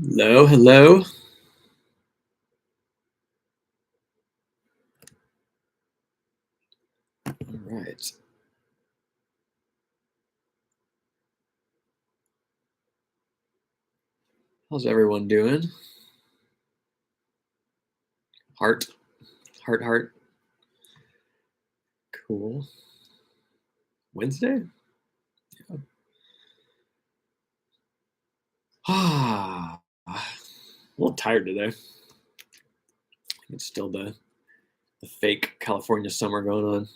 Hello, hello. All right. How's everyone doing? Heart, heart. Cool. Wednesday? Yeah. A little tired today. It's still the fake California summer going on.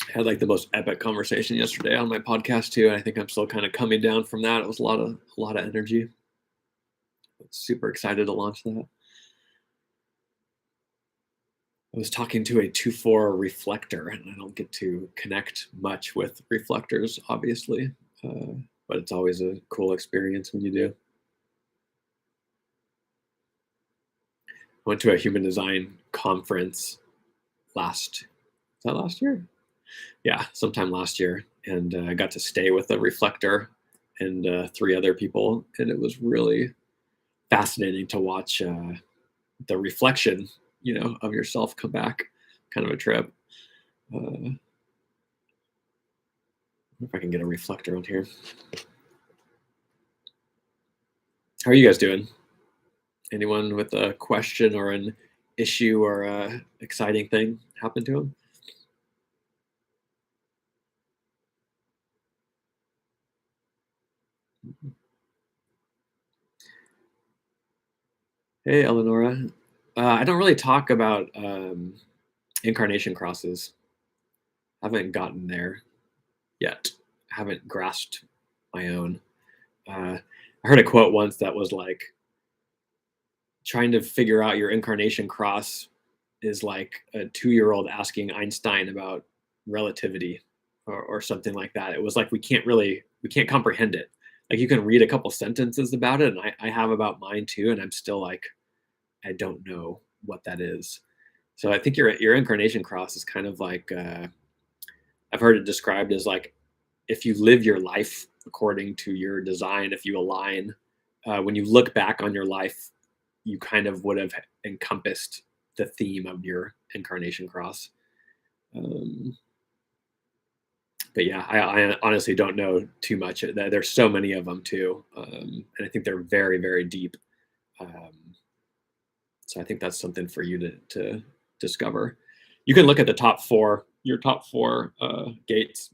I had like the most epic conversation yesterday on my podcast too, and I think I'm still kind of coming down from that. It was a lot of energy. Super excited to launch that. I was talking to a 2-4 reflector, and I don't get to connect much with reflectors, obviously, but it's always a cool experience when you do. I went to a human design conference last year? Yeah, sometime last year, and I got to stay with a reflector and 3 other people, and it was really fascinating to watch the reflection, of yourself come back. Kind of a trip. If I can get a reflector on here. How are you guys doing? Anyone with a question or an issue or a exciting thing happen to them? Hey, Eleonora. I don't really talk about incarnation crosses. I haven't gotten there yet. I haven't grasped my own. I heard a quote once that was like, trying to figure out your incarnation cross is like a 2-year-old asking Einstein about relativity or something like that. It was like we can't comprehend it. Like you can read a couple sentences about it, and I have about mine too, and I'm still like, I don't know what that is. So I think your incarnation cross is kind of like I've heard it described as like if you live your life according to your design, if you align, when you look back on your life, you kind of would have encompassed the theme of your incarnation cross. But yeah, I honestly don't know too much. There's so many of them too, and I think they're very, very deep. So I think that's something for you to discover. You can look at your top four gates.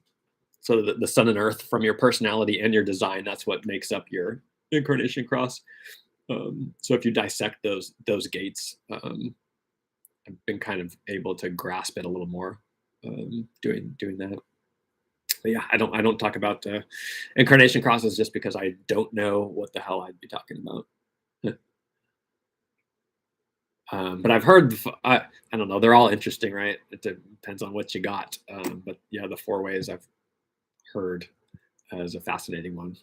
So the sun and earth from your personality and your design, that's what makes up your incarnation cross. So if you dissect those gates, I've been kind of able to grasp it a little more doing that. But yeah, I don't talk about incarnation crosses just because I don't know what the hell I'd be talking about. But I've heard, I don't know, they're all interesting, right? It depends on what you got. But yeah, the 4 ways I've heard as a fascinating one.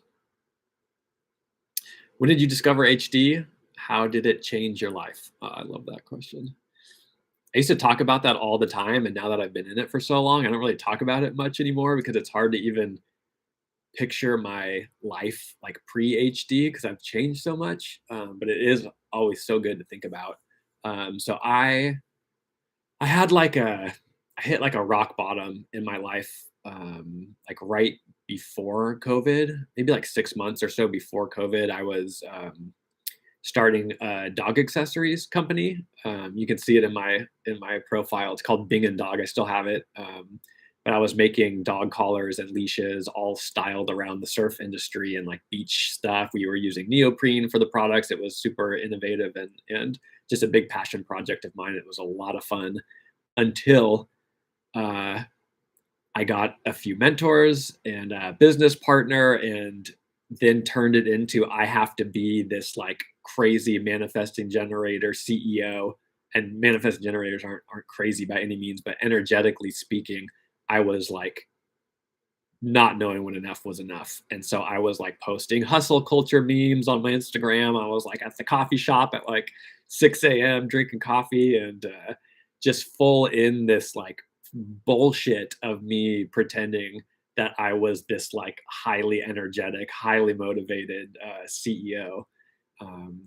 When did you discover HD? How did it change your life? I love that question. I used to talk about that all the time, and now that I've been in it for so long, I don't really talk about it much anymore because it's hard to even picture my life like pre-HD because I've changed so much. But it is always so good to think about. So I had I hit like a rock bottom in my life like right before COVID, maybe like 6 months or so before COVID, I was starting a dog accessories company. You can see it in my profile. It's called Bing and Dog. I still have it. But I was making dog collars and leashes, all styled around the surf industry and like beach stuff. We were using neoprene for the products. It was super innovative and just a big passion project of mine. It was a lot of fun until uh, I got a few mentors and a business partner, and then turned it into I have to be this like crazy manifesting generator CEO. And manifesting generators aren't crazy by any means, but energetically speaking, I was like not knowing when enough was enough. And so I was like posting hustle culture memes on my Instagram. I was like at the coffee shop at like 6 a.m. drinking coffee and just full in this like bullshit of me pretending that I was this like highly energetic, highly motivated CEO.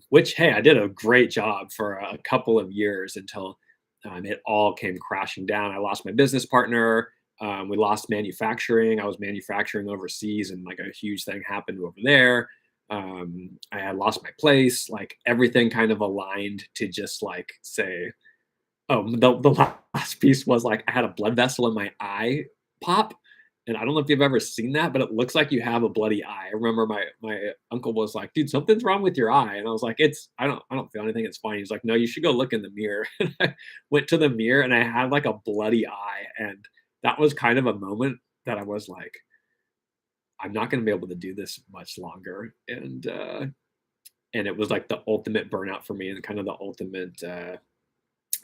Which, hey, I did a great job for a couple of years until it all came crashing down. I lost my business partner. We lost manufacturing. I was manufacturing overseas, and like a huge thing happened over there. I had lost my place. Like everything kind of aligned to just like say, oh, the last piece was like I had a blood vessel in my eye pop, and I don't know if you've ever seen that, but it looks like you have a bloody eye. I remember my uncle was like, "Dude, something's wrong with your eye," and I was like, "It's I don't feel anything. It's fine." He's like, "No, you should go look in the mirror." And I went to the mirror, and I had like a bloody eye, and that was kind of a moment that I was like, "I'm not going to be able to do this much longer," and it was like the ultimate burnout for me, and kind of the ultimate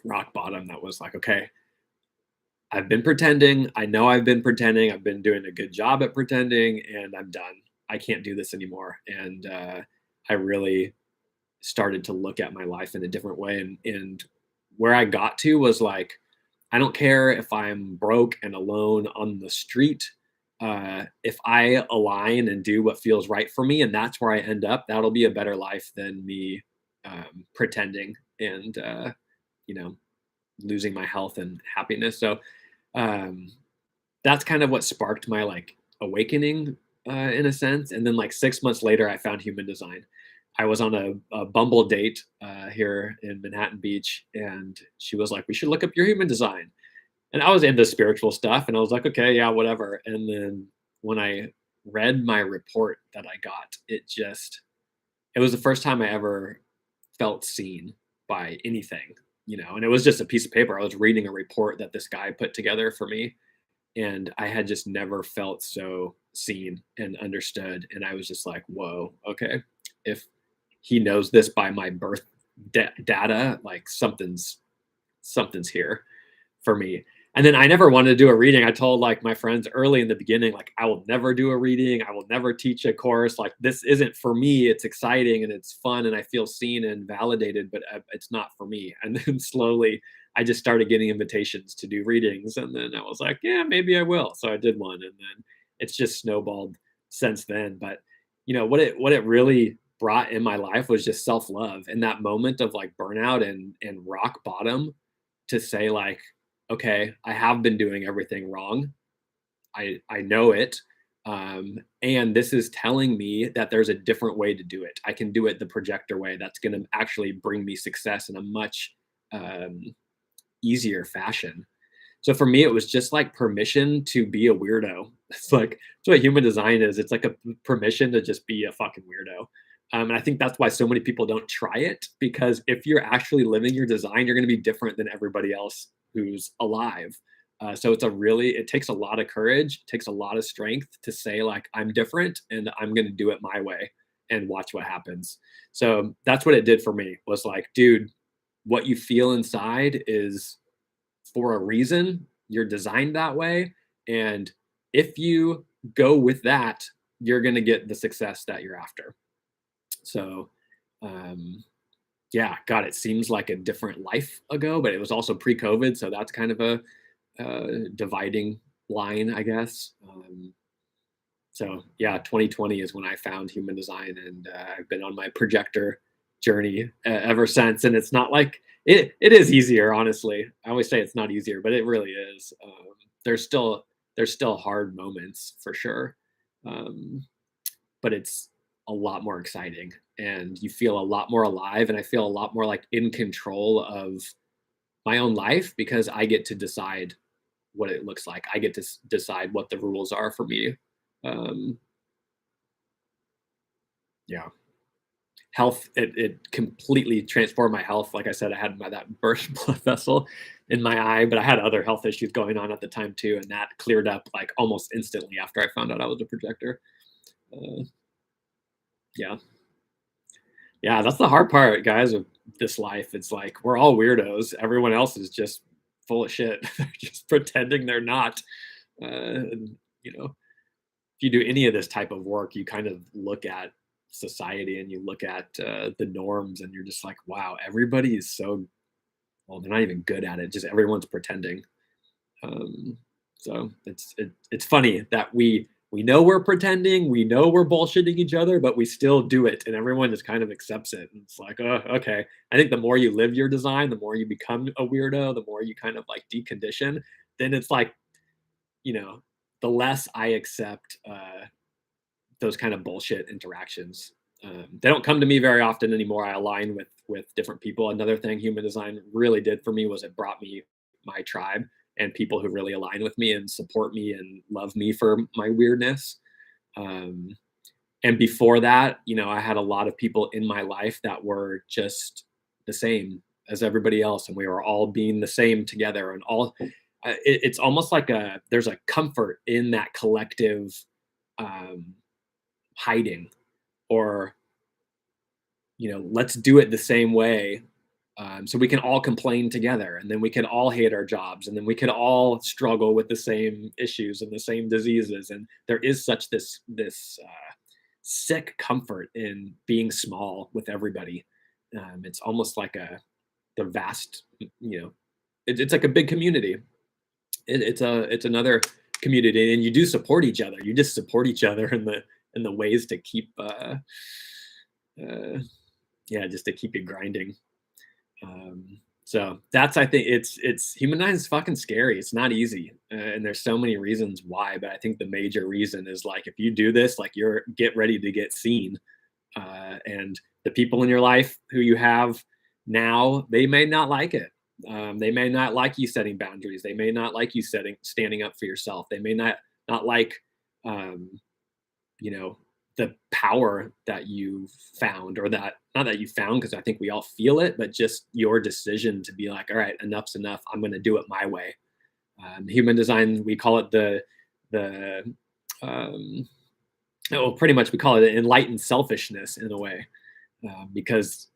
rock bottom. That was like, okay, I've been pretending. I know I've been pretending. I've been doing a good job at pretending, and I'm done. I can't do this anymore. And I really started to look at my life in a different way. And where I got to was like, I don't care if I'm broke and alone on the street. If I align and do what feels right for me, and that's where I end up, that'll be a better life than me pretending and, you know, losing my health and happiness. So um, that's kind of what sparked my like awakening in a sense. And then like 6 months later, I found human design. I was on a Bumble date here in Manhattan Beach, and she was like, "We should look up your human design." And I was into spiritual stuff, and I was like, "Okay, yeah, whatever." And then when I read my report that I got, it was the first time I ever felt seen by anything, and it was just a piece of paper. I was reading a report that this guy put together for me, and I had just never felt so seen and understood. And I was just like, whoa, okay. If he knows this by my birth data, like something's here for me. And then I never wanted to do a reading. I told like my friends early in the beginning, like I will never do a reading. I will never teach a course. Like this isn't for me. It's exciting and it's fun and I feel seen and validated, but it's not for me. And then slowly I just started getting invitations to do readings. And then I was like, yeah, maybe I will. So I did one, and then it's just snowballed since then. But what it really brought in my life was just self-love, and that moment of like burnout and rock bottom, to say like, okay, I have been doing everything wrong. I know it. And this is telling me that there's a different way to do it. I can do it the projector way. That's going to actually bring me success in a much um, easier fashion. So for me, it was just like permission to be a weirdo. It's like that's what human design is. It's like a permission to just be a fucking weirdo. And I think that's why so many people don't try it, because if you're actually living your design, you're going to be different than everybody else who's alive. So it takes a lot of courage, it takes a lot of strength to say like I'm different and I'm going to do it my way and watch what happens. So that's what it did for me. Was like, dude, what you feel inside is for a reason. You're designed that way. And if you go with that, you're going to get the success that you're after. So, yeah, God, it seems like a different life ago, but it was also pre-COVID. So that's kind of a dividing line, I guess. So yeah, 2020 is when I found human design, and I've been on my projector journey ever since. And it's not like it is easier, honestly. I always say it's not easier, but it really is. There's still there's still hard moments for sure. Um, but it's a lot more exciting and you feel a lot more alive. And I feel a lot more like in control of my own life because I get to decide what it looks like. I get to decide what the rules are for me. Um, yeah. Health, it completely transformed my health. Like I said, I had that burst blood vessel in my eye, but I had other health issues going on at the time too, and that cleared up like almost instantly after I found out I was a projector. Uh, yeah, yeah, that's the hard part, guys, of this life. It's like we're all weirdos. Everyone else is just full of shit. They're just pretending they're not. And you know, if you do any of this type of work, you kind of look at society and you look at the norms, and you're just like, wow, everybody is so well. They're not even good at it. Just everyone's pretending. Um, so it's funny that we know we're pretending, we know we're bullshitting each other, but we still do it, and everyone just kind of accepts it. And it's like, oh, okay. I think the more you live your design, the more you become a weirdo, the more you kind of like decondition. Then it's like, you know, the less I accept those kind of bullshit interactions. They don't come to me very often anymore. I align with different people. Another thing human design really did for me was it brought me my tribe and people who really align with me and support me and love me for my weirdness. Um, and before that, you know, I had a lot of people in my life that were just the same as everybody else, and we were all being the same together. And all it's almost like there's a comfort in that collective um, hiding, or let's do it the same way, so we can all complain together, and then we can all hate our jobs, and then we can all struggle with the same issues and the same diseases. And there is such this sick comfort in being small with everybody. It's almost like the vast, it's like a big community. It's another community, and you do support each other. You just support each other in the ways to keep uh, yeah, just to keep you grinding. So that's, I think it's humanized is fucking scary. It's not easy, and there's so many reasons why. But I think the major reason is like if you do this, like you're get ready to get seen, and the people in your life who you have now, they may not like it. They may not like you setting boundaries. They may not like you standing up for yourself. They may not like um, you know the power that you found, or that not that you found, because I think we all feel it, but just your decision to be like, all right, enough's enough, I'm going to do it my way. Human design, we call it the um, well, pretty much we call it enlightened selfishness in a way, because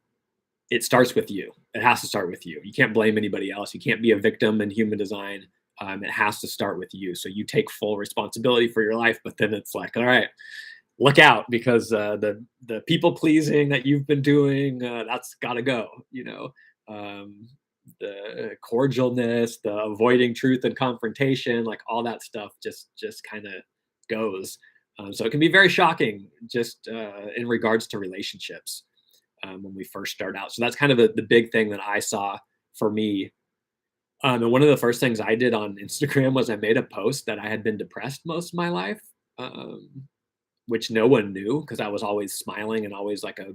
it starts with you. It has to start with you. You can't blame anybody else. You can't be a victim in human design. It has to start with you, so you take full responsibility for your life. But then it's like, all right, look out, because the people pleasing that you've been doing, that's got to go. Um, the cordialness, the avoiding truth and confrontation, like all that stuff, just kind of goes. So it can be very shocking, just in regards to relationships, when we first start out. So that's kind of the big thing that I saw for me. And one of the first things I did on Instagram was I made a post that I had been depressed most of my life. Um, which no one knew, because I was always smiling and always like a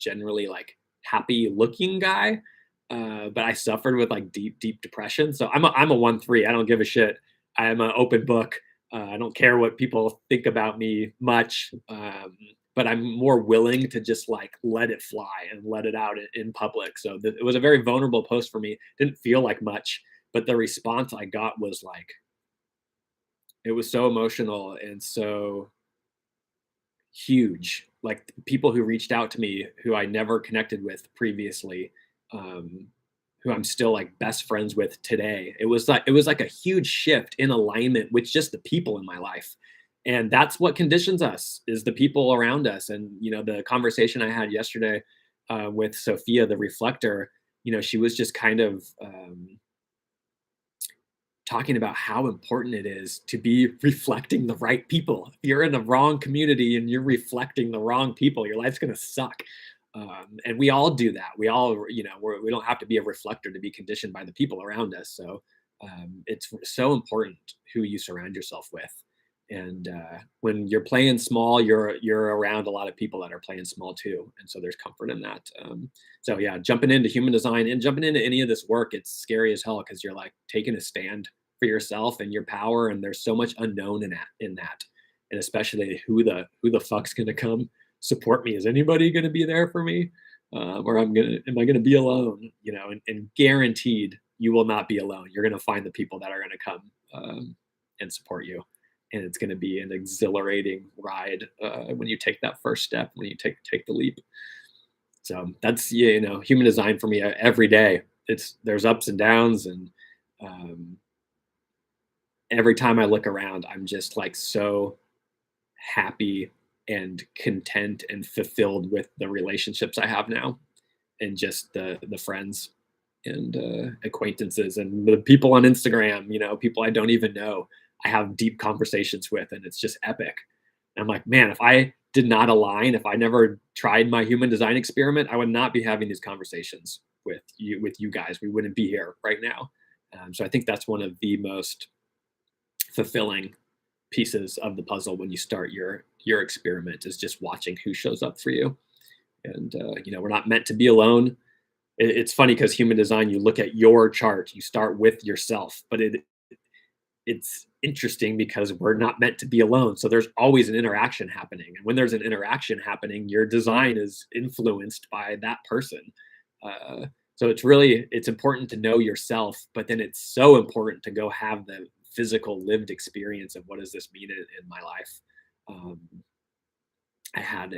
generally like happy looking guy. But I suffered with like deep depression. So I'm a 1-3. I don't give a shit. I am an open book. I don't care what people think about me much. But I'm more willing to just like let it fly and let it out in public. So it was a very vulnerable post for me. Didn't feel like much, but the response I got was like, it was so emotional and so huge. Like people who reached out to me who I never connected with previously, um, who I'm still like best friends with today. It was like a huge shift in alignment with just the people in my life. And that's what conditions us, is the people around us. And the conversation I had yesterday with Sophia, the reflector, she was just kind of talking about how important it is to be reflecting the right people. If you're in the wrong community and you're reflecting the wrong people, your life's going to suck. And we all do that. We all, we don't have to be a reflector to be conditioned by the people around us. So It's so important who you surround yourself with. And when you're playing small, you're around a lot of people that are playing small too, and so there's comfort in that. So yeah, jumping into human design and jumping into any of this work, it's scary as hell because you're like taking a stand for yourself and your power, and there's so much unknown in that, and especially who the fuck's gonna come support me? Is anybody gonna be there for me? Or am I gonna be alone? And guaranteed you will not be alone. You're gonna find the people that are gonna come and support you, and it's gonna be an exhilarating ride when you take that first step, when you take the leap. So that's human design for me every day. There's ups and downs, and um, every time I look around, I'm just like so happy and content and fulfilled with the relationships I have now, and just the friends and acquaintances and the people on Instagram, people I don't even know. I have deep conversations with, and it's just epic. And I'm like, man, if I did not align, if I never tried my human design experiment, I would not be having these conversations with you guys. We wouldn't be here right now. So I think that's one of the most fulfilling pieces of the puzzle when you start your experiment, is just watching who shows up for you. And we're not meant to be alone. It's funny because human design, you look at your chart, you start with yourself, but it's interesting because we're not meant to be alone. So there's always an interaction happening, and when there's an interaction happening, your design is influenced by that person. Uh, so it's important to know yourself, but then it's so important to go have the physical lived experience of what does this mean in my life. Um, I had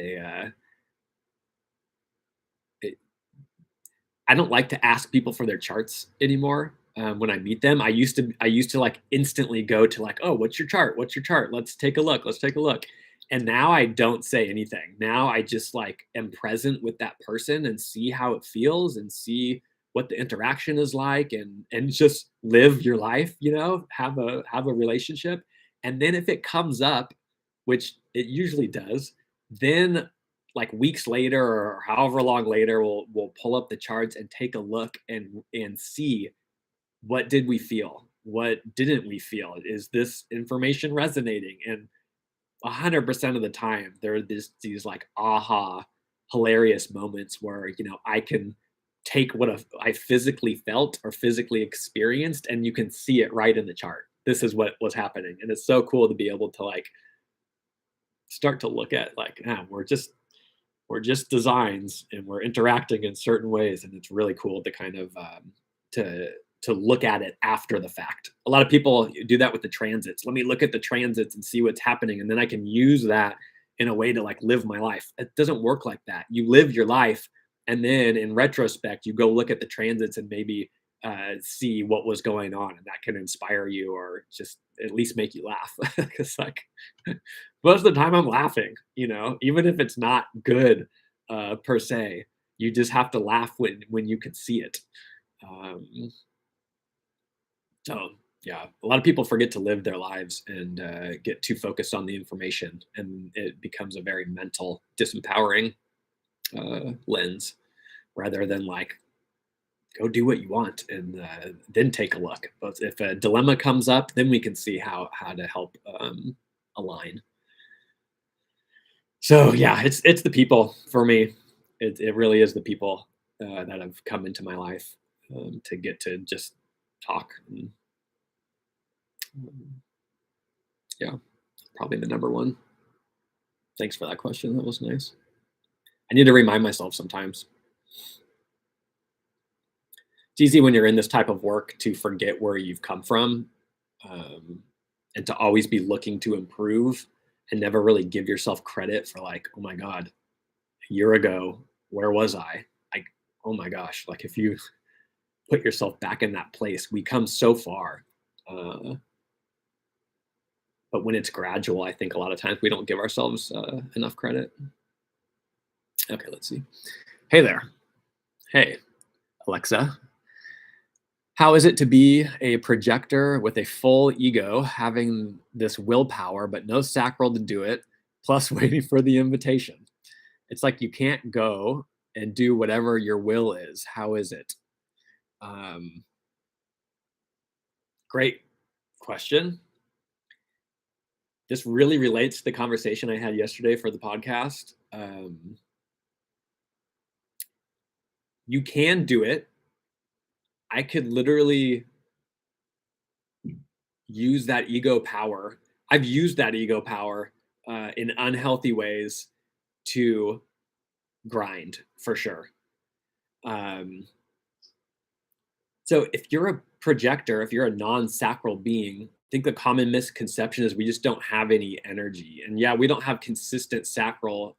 I don't like to ask people for their charts anymore. When I meet them, I used to like instantly go to like, oh, what's your chart? What's your chart? Let's take a look. Let's take a look. And now I don't say anything. Now I just like am present with that person and see how it feels and see what the interaction is like, and just live your life, have a relationship. And then if it comes up, which it usually does, then like weeks later or however long later, we'll pull up the charts and take a look and see what did we feel, what didn't we feel, is this information resonating? And 100% of the time there are these like aha hilarious moments where I can take what I physically felt or physically experienced, and you can see it right in the chart. This is what was happening, and it's so cool to be able to like start to look at like, we're just designs and we're interacting in certain ways, and it's really cool to kind of to to look at it after the fact. A lot of people do that with the transits. Let me look at the transits and see what's happening, and then I can use that in a way to like live my life. It doesn't work like that. You live your life, and then in retrospect you go look at the transits and maybe see what was going on, and that can inspire you or just at least make you laugh. Because like most of the time I'm laughing, even if it's not good per se. You just have to laugh when you can see it. Um, so yeah, a lot of people forget to live their lives and get too focused on the information, and it becomes a very mental, disempowering lens rather than like go do what you want and then take a look. But if a dilemma comes up, then we can see how to help align. So yeah, it's the people for me. It really is the people that have come into my life to get to just talk. And, um, yeah, probably the number one. Thanks for that question. That was nice. I need to remind myself sometimes. It's easy when you're in this type of work to forget where you've come from, um, and to always be looking to improve and never really give yourself credit for like, oh my god, a year ago, where was I? Like, oh my gosh, like if you put yourself back in that place, we come so far. Uh, but when it's gradual, I think a lot of times we don't give ourselves enough credit. Okay, let's see. Hey there. Hey, Alexa. How is it to be a projector with a full ego, having this willpower, but no sacral to do it, plus waiting for the invitation? It's like you can't go and do whatever your will is. How is it? Um, Great question. This really relates to the conversation I had yesterday for the podcast. You can do it. I could literally use that ego power. I've used that ego power in unhealthy ways to grind for sure. Um, so if you're a projector, if you're a non-sacral being, I think the common misconception is we just don't have any energy. And yeah, we don't have consistent sacral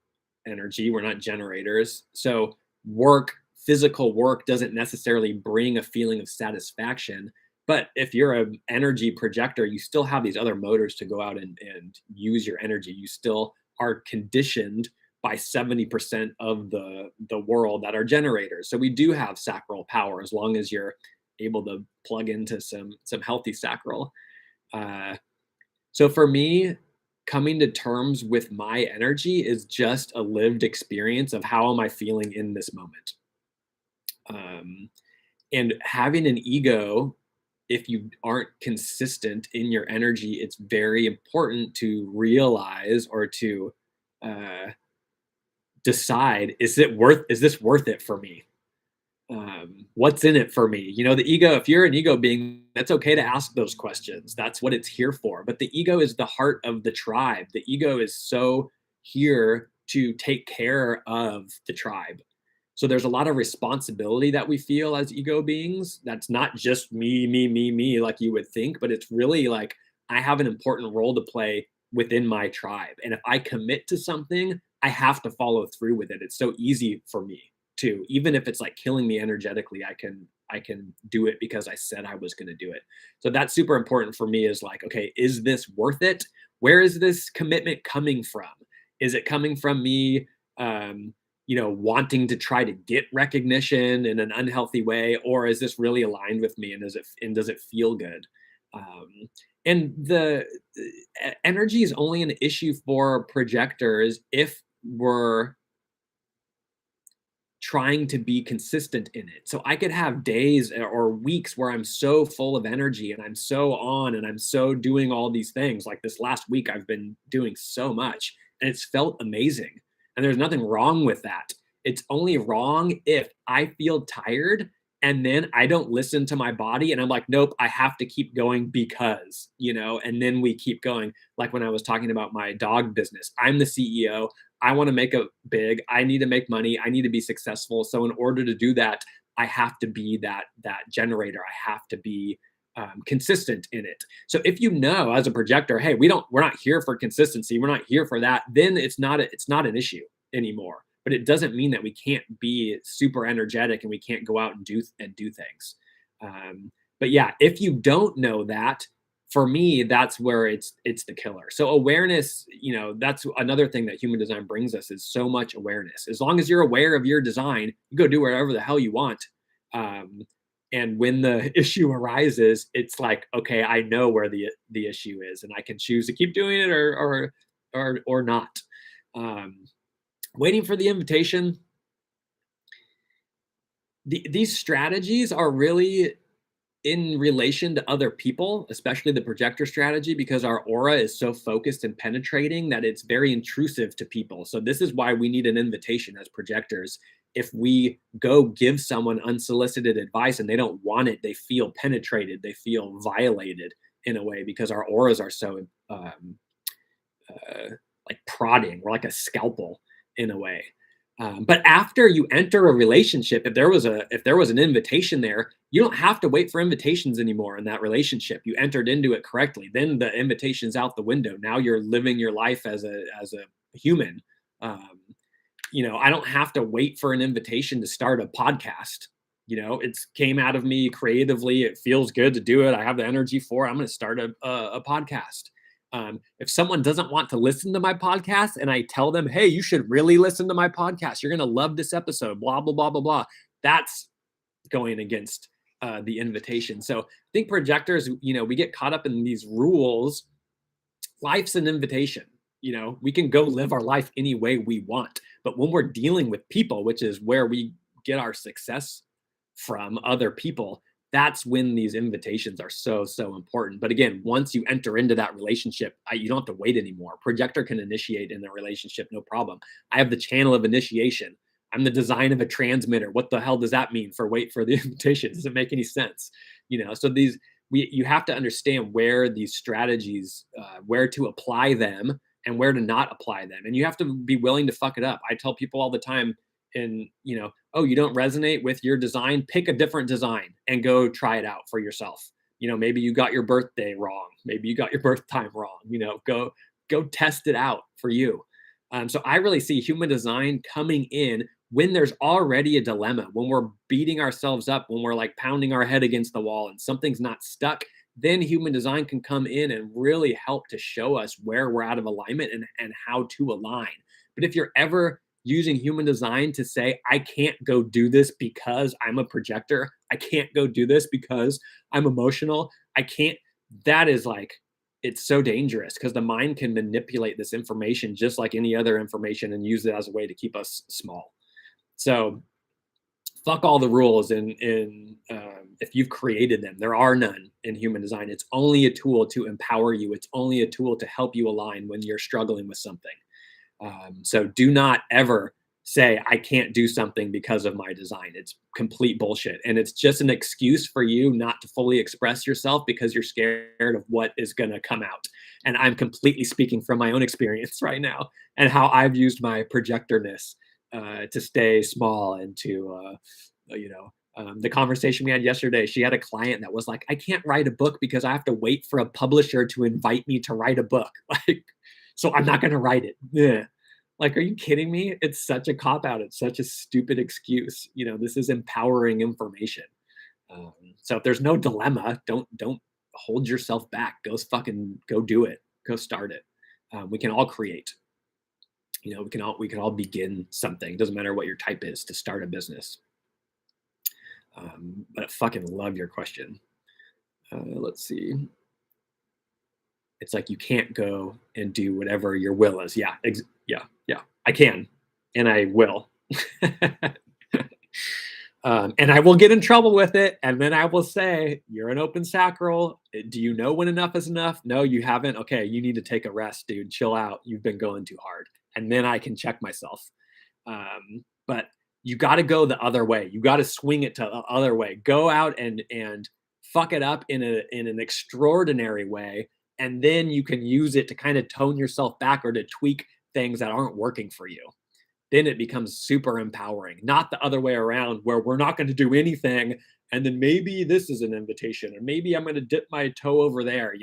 energy. We're not generators. So work, physical work doesn't necessarily bring a feeling of satisfaction. But if you're an energy projector, you still have these other motors to go out and use your energy. You still are conditioned by 70% of the world that are generators. So we do have sacral power as long as you're able to plug into some healthy sacral. Uh, so for me, coming to terms with my energy is just a lived experience of how am I feeling in this moment. Um, and having an ego, if you aren't consistent in your energy, it's very important to realize or to uh, decide: is this worth it for me? What's in it for me? The ego, if you're an ego being, that's okay to ask those questions. That's what it's here for. But the ego is the heart of the tribe. The ego is so here to take care of the tribe. So there's a lot of responsibility that we feel as ego beings. That's not just me, like you would think, but it's really like I have an important role to play within my tribe. And if I commit to something, I have to follow through with it. It's so easy for me to, even if it's like killing me energetically, I can do it because I said I was going to do it. So that's super important for me is like, okay, is this worth it? Where is this commitment coming from? Is it coming from me wanting to try to get recognition in an unhealthy way, or is this really aligned with me and does it feel good? Um, and the energy is only an issue for projectors if we're trying to be consistent in it. So I could have days or weeks where I'm so full of energy and I'm so on and I'm so doing all these things. Like this last week, I've been doing so much and it's felt amazing. And there's nothing wrong with that. It's only wrong if I feel tired and then I don't listen to my body and I'm like, nope, I have to keep going and then we keep going. Like when I was talking about my dog business, I'm the CEO. I want to make it big. I need to make money. I need to be successful. So in order to do that, I have to be that generator. I have to be consistent in it. So if as a projector, hey, we're not here for consistency. We're not here for that. Then it's not an issue anymore. But it doesn't mean that we can't be super energetic and we can't go out and do things. But yeah, if you don't know that, for me, that's where it's the killer. So awareness, that's another thing that human design brings us is so much awareness. As long as you're aware of your design, you go do whatever the hell you want. And when the issue arises, it's like, okay, I know where the issue is, and I can choose to keep doing it or not. Waiting for the invitation. These strategies are really in relation to other people, especially the projector strategy, because our aura is so focused and penetrating that it's very intrusive to people. So this is why we need an invitation as projectors. If we go give someone unsolicited advice and they don't want it, they feel penetrated, they feel violated in a way because our auras are so like prodding. We're like a scalpel in a way. But after you enter a relationship, if there was an invitation there, you don't have to wait for invitations anymore in that relationship. You entered into it correctly. Then the invitation's out the window. Now you're living your life as a human. I don't have to wait for an invitation to start a podcast. It's came out of me creatively. It feels good to do it. I have the energy for it. I'm going to start a podcast. If someone doesn't want to listen to my podcast and I tell them, hey, you should really listen to my podcast, you're going to love this episode, blah, blah, blah, blah, blah. That's going against the invitation. So I think projectors, we get caught up in these rules. Life's an invitation. We can go live our life any way we want. But when we're dealing with people, which is where we get our success from, other people, that's when these invitations are so, so important. But again, once you enter into that relationship, you don't have to wait anymore. Projector can initiate in the relationship, no problem. I have the channel of initiation. I'm the design of a transmitter. What the hell does that mean for wait for the invitation? Doesn't make any sense. So you have to understand where these strategies, where to apply them and where to not apply them. And you have to be willing to fuck it up. I tell people all the time, and oh, you don't resonate with your design, pick a different design and go try it out for yourself. Maybe you got your birthday wrong, maybe you got your birth time wrong. Go test it out for you. So I really see human design coming in when there's already a dilemma, when we're beating ourselves up, when we're like pounding our head against the wall and something's not stuck. Then human design can come in and really help to show us where we're out of alignment and how to align. But if you're ever using human design to say, I can't go do this because I'm a projector, I can't go do this because I'm emotional, I can't, that is like, it's so dangerous because the mind can manipulate this information just like any other information and use it as a way to keep us small. So fuck all the rules in if you've created them. There are none in human design. It's only a tool to empower you. It's only a tool to help you align when you're struggling with something. So do not ever say, I can't do something because of my design. It's complete bullshit. And it's just an excuse for you not to fully express yourself because you're scared of what is going to come out. And I'm completely speaking from my own experience right now and how I've used my projectorness to stay small and to, the conversation we had yesterday, she had a client that was like, I can't write a book because I have to wait for a publisher to invite me to write a book. Like, so I'm not going to write it. Yeah. Like, are you kidding me? It's such a cop out. It's such a stupid excuse. This is empowering information. So if there's no dilemma, don't hold yourself back. Go do it. Go start it. We can all create. We can all begin something. It doesn't matter what your type is to start a business. But I fucking love your question. Let's see. It's like you can't go and do whatever your will is. Yeah, yeah. I can, and I will. And I will get in trouble with it, and then I will say, you're an open sacral. Do you know when enough is enough? No, you haven't. Okay, you need to take a rest, dude. Chill out. You've been going too hard. And then I can check myself. But you got to go the other way. You got to swing it to the other way. Go out and fuck it up in an extraordinary way. And then you can use it to kind of tone yourself back or to tweak things that aren't working for you. Then it becomes super empowering, not the other way around where we're not going to do anything. And then maybe this is an invitation, or maybe I'm going to dip my toe over there.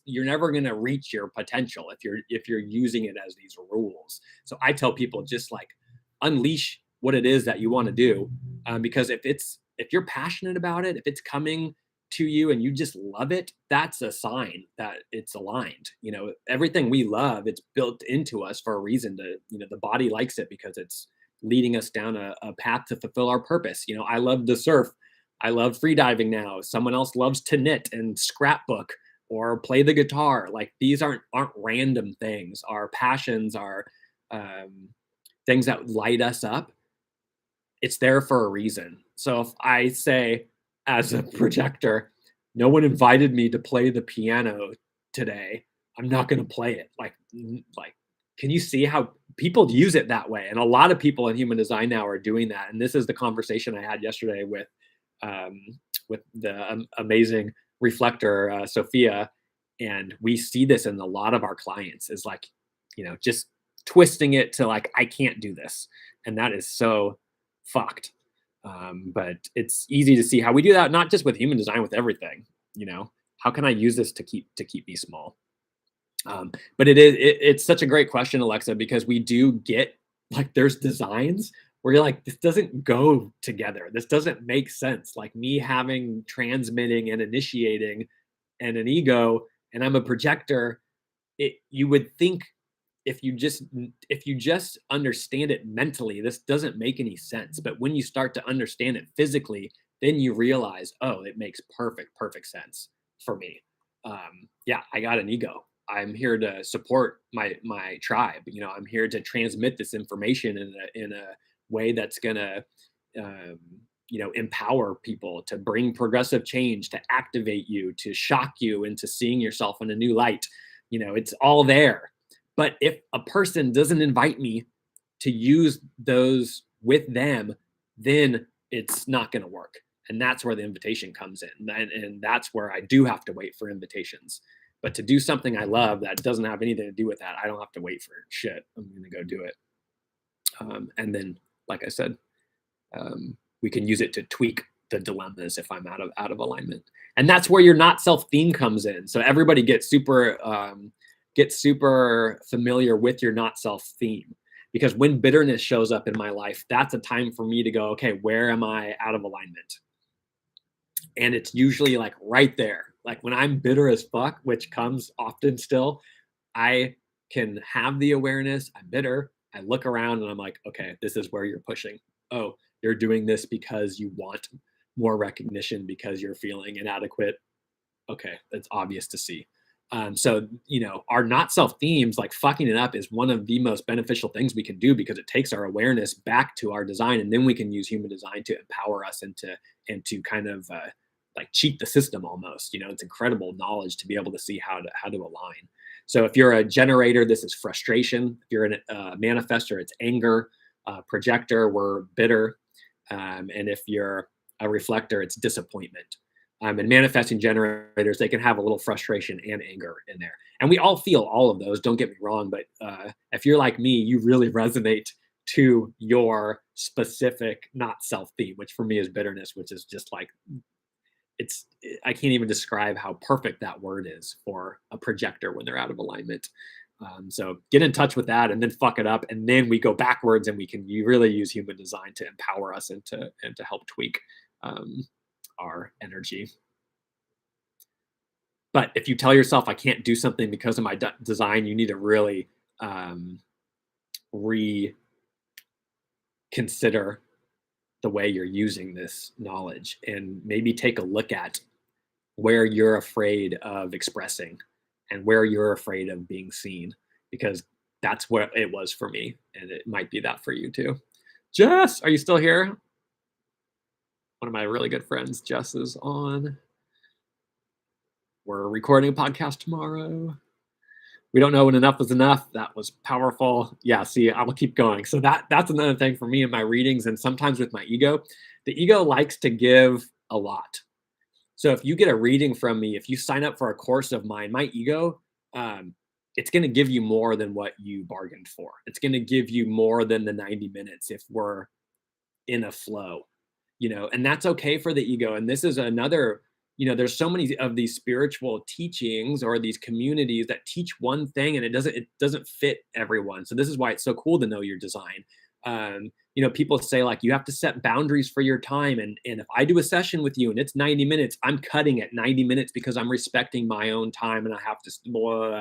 You're never going to reach your potential if you're using it as these rules. So I tell people, just like unleash what it is that you want to do. Because if you're passionate about it, if it's coming to you and you just love it, that's a sign that it's aligned. Everything we love, it's built into us for a reason. The body likes it because it's leading us down a path to fulfill our purpose. I love to surf, I love free diving now. Someone else loves to knit and scrapbook or play the guitar. Like, these aren't random things. Our passions are things that light us up. It's there for a reason. So if I say, as a projector, no one invited me to play the piano today, I'm not going to play it. Like, can you see how people use it that way? And a lot of people in human design now are doing that. And this is the conversation I had yesterday with the amazing reflector, Sophia. And we see this in a lot of our clients, is like, just twisting it to like, I can't do this. And that is so fucked. But it's easy to see how we do that, not just with human design, with everything. How can I use this to keep me small? But it's such a great question, Alexa, because we do get, like, there's designs where you're like, this doesn't go together. This doesn't make sense. Like, me having transmitting and initiating and an ego, and I'm a projector. You would think, if you just understand it mentally, this doesn't make any sense. But when you start to understand it physically, then you realize, oh, it makes perfect sense for me. Yeah, I got an ego. I'm here to support my tribe. I'm here to transmit this information in a way that's gonna empower people, to bring progressive change, to activate you, to shock you into seeing yourself in a new light. It's all there. But if a person doesn't invite me to use those with them, then it's not going to work. And that's where the invitation comes in. And that's where I do have to wait for invitations. But to do something I love that doesn't have anything to do with that, I don't have to wait for shit. I'm going to go do it. And then, like I said, we can use it to tweak the dilemmas if I'm out of alignment. And that's where your not self theme comes in. So everybody gets super familiar with your not self theme, because when bitterness shows up in my life, that's a time for me to go, okay, where am I out of alignment? And it's usually like right there. Like when I'm bitter as fuck, which comes often still, I can have the awareness, I'm bitter. I look around and I'm like, okay, this is where you're pushing. Oh, you're doing this because you want more recognition, because you're feeling inadequate. Okay, that's obvious to see. So, our not self themes, like fucking it up, is one of the most beneficial things we can do, because it takes our awareness back to our design, and then we can use human design to empower us and to kind of like cheat the system almost. It's incredible knowledge to be able to see how to align. So if you're a generator, this is frustration. If you're a manifestor, it's anger. Projector, we're bitter. And if you're a reflector, it's disappointment. And manifesting generators, they can have a little frustration and anger in there. And we all feel all of those, don't get me wrong. But if you're like me, you really resonate to your specific not self theme, which for me is bitterness, which is just like, I can't even describe how perfect that word is for a projector when they're out of alignment. So get in touch with that and then fuck it up. And then we go backwards, and you really use human design to empower us and to help tweak our energy. But if you tell yourself I can't do something because of my design, you need to really reconsider the way you're using this knowledge, and maybe take a look at where you're afraid of expressing and where you're afraid of being seen, because that's what it was for me, and it might be that for you too. Jess, are you still here? One of my really good friends, Jess, is on. We're recording a podcast tomorrow. We don't know when enough is enough. That was powerful. Yeah, see, I will keep going. So that's another thing for me in my readings, and sometimes with my ego. The ego likes to give a lot. So if you get a reading from me, if you sign up for a course of mine, my ego, it's going to give you more than what you bargained for. It's going to give you more than the 90 minutes if we're in a flow, and that's okay for the ego. And this is another, there's so many of these spiritual teachings or these communities that teach one thing, and it doesn't fit everyone. So this is why it's so cool to know your design. People say, like, you have to set boundaries for your time. And if I do a session with you and it's 90 minutes, I'm cutting at 90 minutes because I'm respecting my own time, and I have to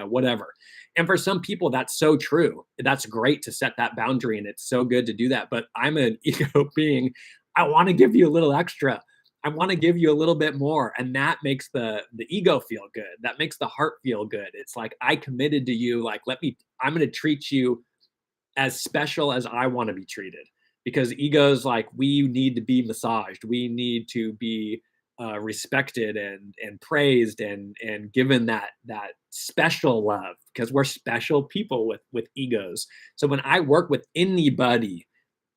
whatever. And for some people, that's so true. That's great to set that boundary, and it's so good to do that. But I'm an ego being. I want to give you a little extra. I want to give you a little bit more. And that makes the ego feel good. That makes the heart feel good. It's like, I committed to you. Like, I'm going to treat you as special as I want to be treated. Because ego's like, we need to be massaged. We need to be respected and praised and given that special love, because we're special people with egos. So when I work with anybody,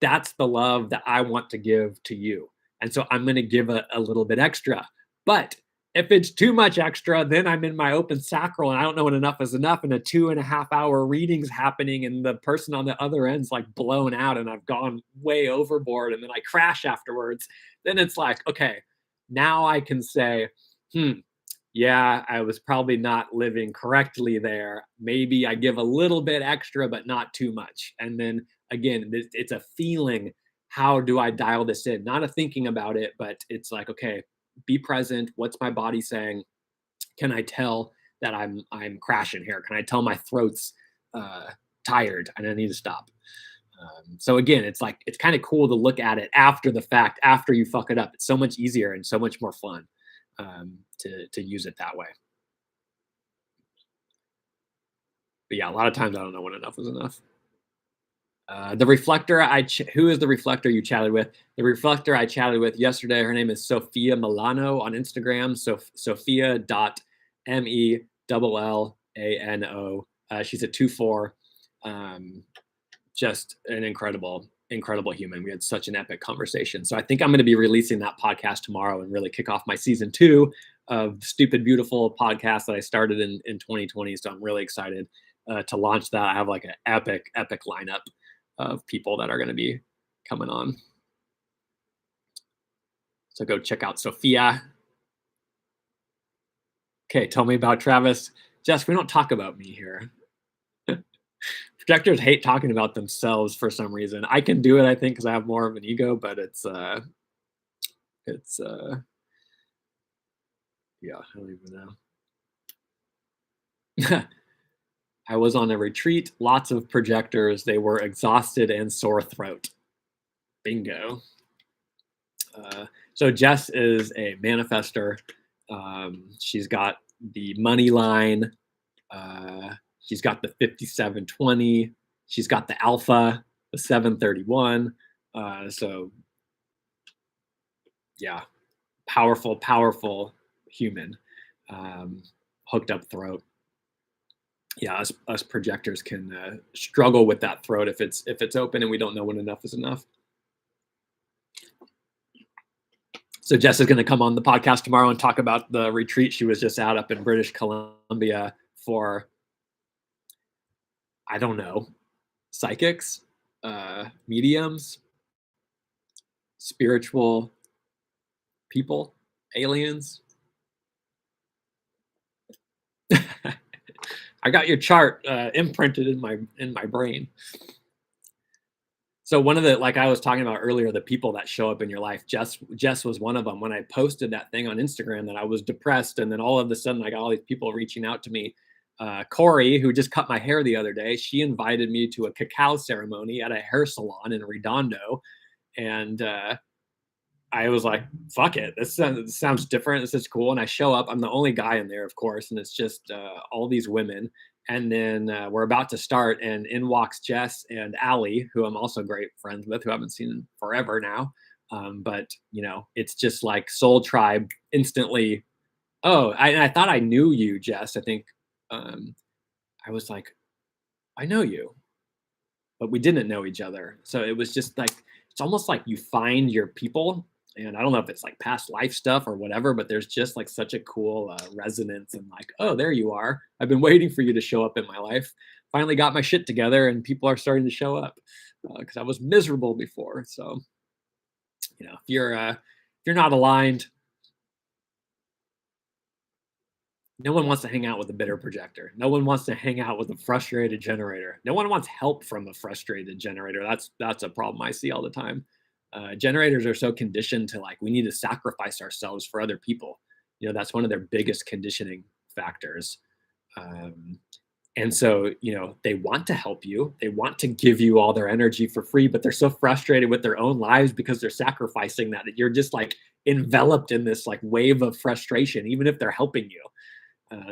that's the love that I want to give to you. And so I'm going to give a little bit extra. But if it's too much extra, then I'm in my open sacral, and I don't know when enough is enough, and a 2.5-hour reading's happening, and the person on the other end's like blown out, and I've gone way overboard, and then I crash afterwards. Then it's like, okay, now I can say, yeah, I was probably not living correctly there. Maybe I give a little bit extra, but not too much. And then again, it's a feeling. How do I dial this in? Not a thinking about it, but it's like, okay, be present. What's my body saying? Can I tell that I'm crashing here? Can I tell my throat's tired and I need to stop? So again, it's like, it's kind of cool to look at it after the fact, after you fuck it up. It's so much easier and so much more fun to use it that way. But yeah, a lot of times I don't know when enough is enough. The reflector who is the reflector you chatted with? The reflector I chatted with yesterday, her name is Sophia Milano on Instagram. So Sophia.MELLANO. She's a 2-4. Um, just an incredible human. We had such an epic conversation. So I think I'm going to be releasing that podcast tomorrow and really kick off my season 2 of Stupid Beautiful podcast that I started in 2020. So I'm really excited to launch that. I have like an epic lineup of people that are going to be coming on. So go check out Sophia. Okay, tell me about Travis. Jess, we don't talk about me here. Projectors hate talking about themselves for some reason. I can do it, I think, because I have more of an ego, but it's yeah, I don't even know. I was on a retreat, lots of projectors. They were exhausted and sore throat. Bingo. So Jess is a manifester. She's got the money line. She's got the 5720. She's got the alpha, the 731. So yeah, powerful human. Hooked up throat. Yeah, us projectors can struggle with that throat if it's open and we don't know when enough is enough. So Jess is going to come on the podcast tomorrow and talk about the retreat she was just out up in British Columbia for, I don't know, psychics, mediums, spiritual people, aliens. I got your chart imprinted in my brain. So one of the, like I was talking about earlier, the people that show up in your life, Jess was one of them. When I posted that thing on Instagram that I was depressed, and then all of a sudden I got all these people reaching out to me. Corey, who just cut my hair the other day, she invited me to a cacao ceremony at a hair salon in Redondo, and I was like, fuck it. This sounds different. This is cool. And I show up. I'm the only guy in there, of course. And it's just all these women. And then we're about to start. And in walks Jess and Allie, who I'm also great friends with, who I haven't seen in forever now. But, you know, it's just like Soul Tribe instantly. Oh, I thought I knew you, Jess. I think I was like, I know you. But we didn't know each other. So it was just like, it's almost like you find your people. And I don't know if it's like past life stuff or whatever, but there's just like such a cool resonance and like, oh, there you are. I've been waiting for you to show up in my life. Finally got my shit together and people are starting to show up because I was miserable before. So, you know, if you're not aligned, no one wants to hang out with a bitter projector. No one wants to hang out with a frustrated generator. No one wants help from a frustrated generator. That's a problem I see all the time. Generators are so conditioned to like we need to sacrifice ourselves for other people. You know, that's one of their biggest conditioning factors. And so, you know, they want to help you. They want to give you all their energy for free, but they're so frustrated with their own lives because they're sacrificing that you're just like enveloped in this like wave of frustration, even if they're helping you.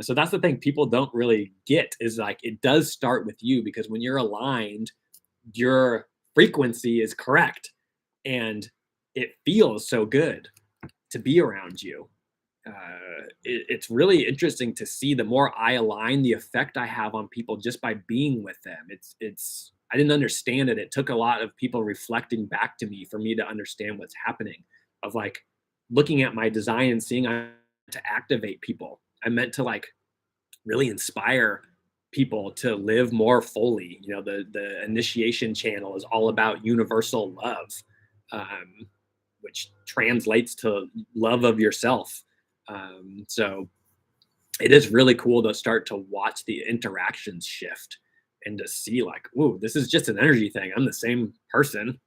So that's the thing people don't really get is like it does start with you because when you're aligned, your frequency is correct and it feels so good to be around you. It's really interesting to see the more I align, the effect I have on people just by being with them. It's I didn't understand it. It took a lot of people reflecting back to me for me to understand what's happening. Of like looking at my design and seeing I to activate people. I meant to like really inspire people to live more fully. You know, the initiation channel is all about universal love, um, which translates to love of yourself. So it is really cool to start to watch the interactions shift and to see like, ooh, this is just an energy thing. I'm the same person,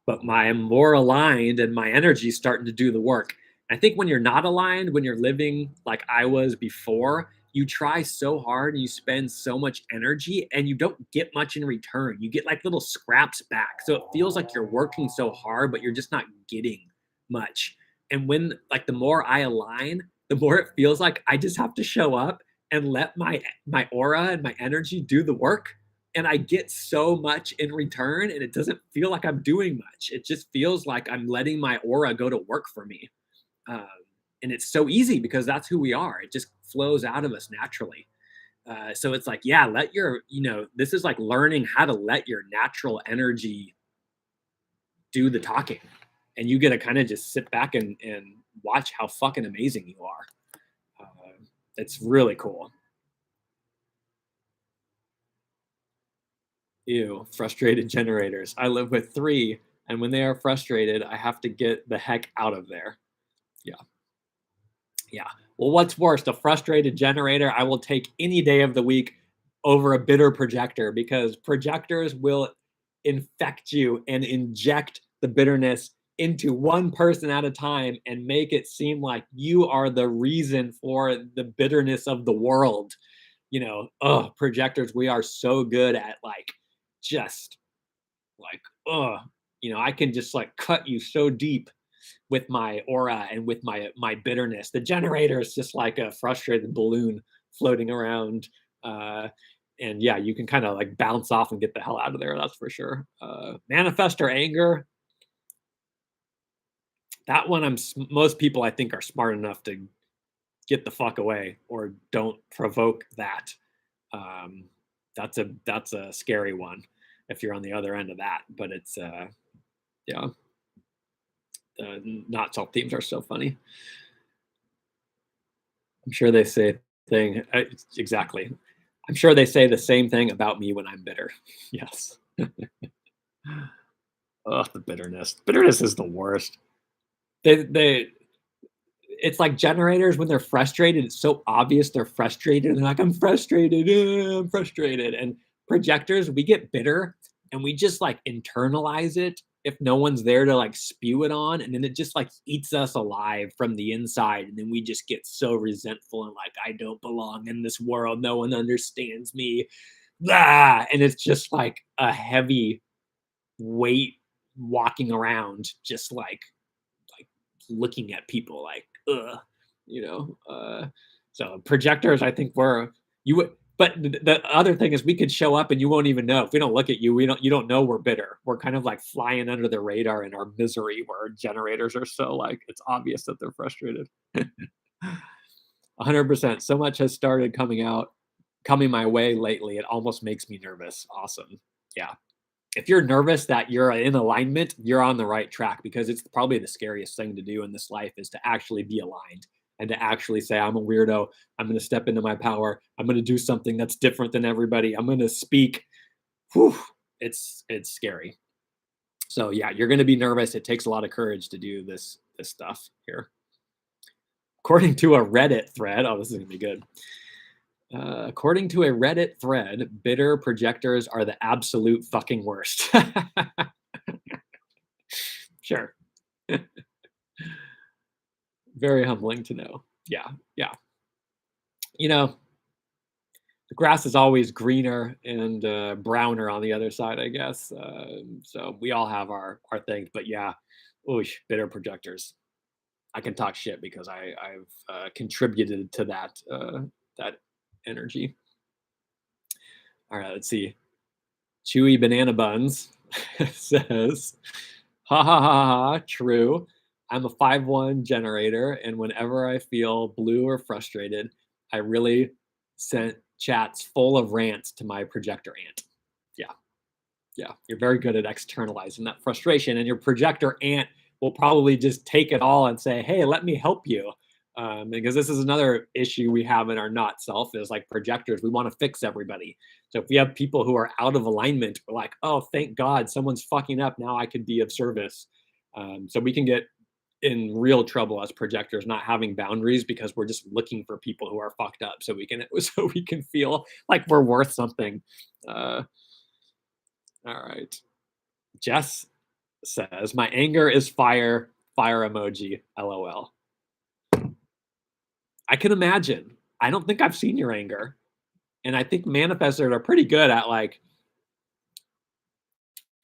but I'm more aligned and my energy is starting to do the work. I think when you're not aligned, when you're living like I was before, you try so hard and you spend so much energy and you don't get much in return. You get like little scraps back. So it feels like you're working so hard, but you're just not getting much. And when like the more I align, the more it feels like I just have to show up and let my aura and my energy do the work. and I get so much in return, and it doesn't feel like I'm doing much. It just feels like I'm letting my aura go to work for me. Um, and it's so easy because that's who we are. It just flows out of us naturally. So it's like, yeah, let your, this is like learning how to let your natural energy do the talking. And you get to kind of just sit back and watch how fucking amazing you are. It's really cool. Ew, frustrated generators. I live with three, and when they are frustrated, I have to get the heck out of there. Yeah. Yeah. Well, what's worse, a frustrated generator? I will take any day of the week over a bitter projector because projectors will infect you and inject the bitterness into one person at a time and make it seem like you are the reason for the bitterness of the world. Projectors, we are so good at like just like, I can just like cut you so deep with my aura and with my bitterness. The generator is just like a frustrated balloon floating around. And yeah, you can kind of like bounce off and get the hell out of there. That's for sure. Manifestor anger. That one, most people I think are smart enough to get the fuck away or don't provoke that. Um, that's a scary one if you're on the other end of that. But it's yeah, the not self themes are so funny. I'm sure they say thing exactly. I'm sure they say the same thing about me when I'm bitter. Yes. Oh, the bitterness. Bitterness is the worst. They it's like generators when they're frustrated. It's so obvious they're frustrated. They're like, I'm frustrated. I'm frustrated. And projectors, we get bitter and we just like internalize it if no one's there to like spew it on. And then it just like eats us alive from the inside. And then we just get so resentful and like, I don't belong in this world. No one understands me. Blah! And it's just like a heavy weight walking around, just like looking at people like, ugh, you know. So projectors, I think you would. But the other thing is, we could show up and you won't even know if we don't look at you. You don't know we're bitter. We're kind of like flying under the radar in our misery. Where generators are so like it's obvious that they're frustrated. 100%. So much has started coming my way lately. It almost makes me nervous. Awesome. Yeah, if you're nervous that you're in alignment, you're on the right track because it's probably the scariest thing to do in this life is to actually be aligned and to actually say, I'm a weirdo. I'm going to step into my power. I'm going to do something that's different than everybody. I'm going to speak. Whew, it's scary. So yeah, you're going to be nervous. It takes a lot of courage to do this stuff here. According to a Reddit thread, oh, this is going to be good. According to a Reddit thread, bitter projectors are the absolute fucking worst. Sure. Very humbling to know. Yeah, yeah. The grass is always greener and browner on the other side, I guess. So we all have our things, but yeah, oosh, bitter projectors. I can talk shit because I've contributed to that energy. All right, let's see. Chewy Banana Buns says, ha ha ha ha, true. I'm a 5-1 generator, and whenever I feel blue or frustrated, I really sent chats full of rants to my projector aunt. Yeah, yeah. You're very good at externalizing that frustration, and your projector aunt will probably just take it all and say, hey, let me help you. Because this is another issue we have in our not self is like projectors. We want to fix everybody. So if we have people who are out of alignment, we're like, oh, thank God someone's fucking up. Now I could be of service. So we can get in real trouble as projectors not having boundaries because we're just looking for people who are fucked up so we can feel like we're worth something. All right. Jess says, my anger is fire emoji, LOL. I can imagine. I don't think I've seen your anger. And I think manifestors are pretty good at like,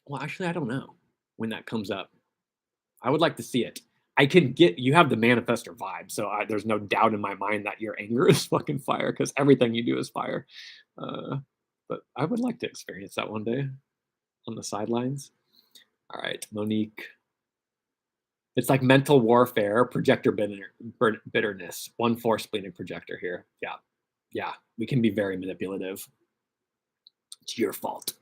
well, actually, I don't know when that comes up. I would like to see it. You have the manifestor vibe. So there's no doubt in my mind that your anger is fucking fire because everything you do is fire. but I would like to experience that one day on the sidelines. All right, Monique. It's like mental warfare, bitterness. 1-4 splenic projector here. Yeah, yeah. We can be very manipulative. It's your fault.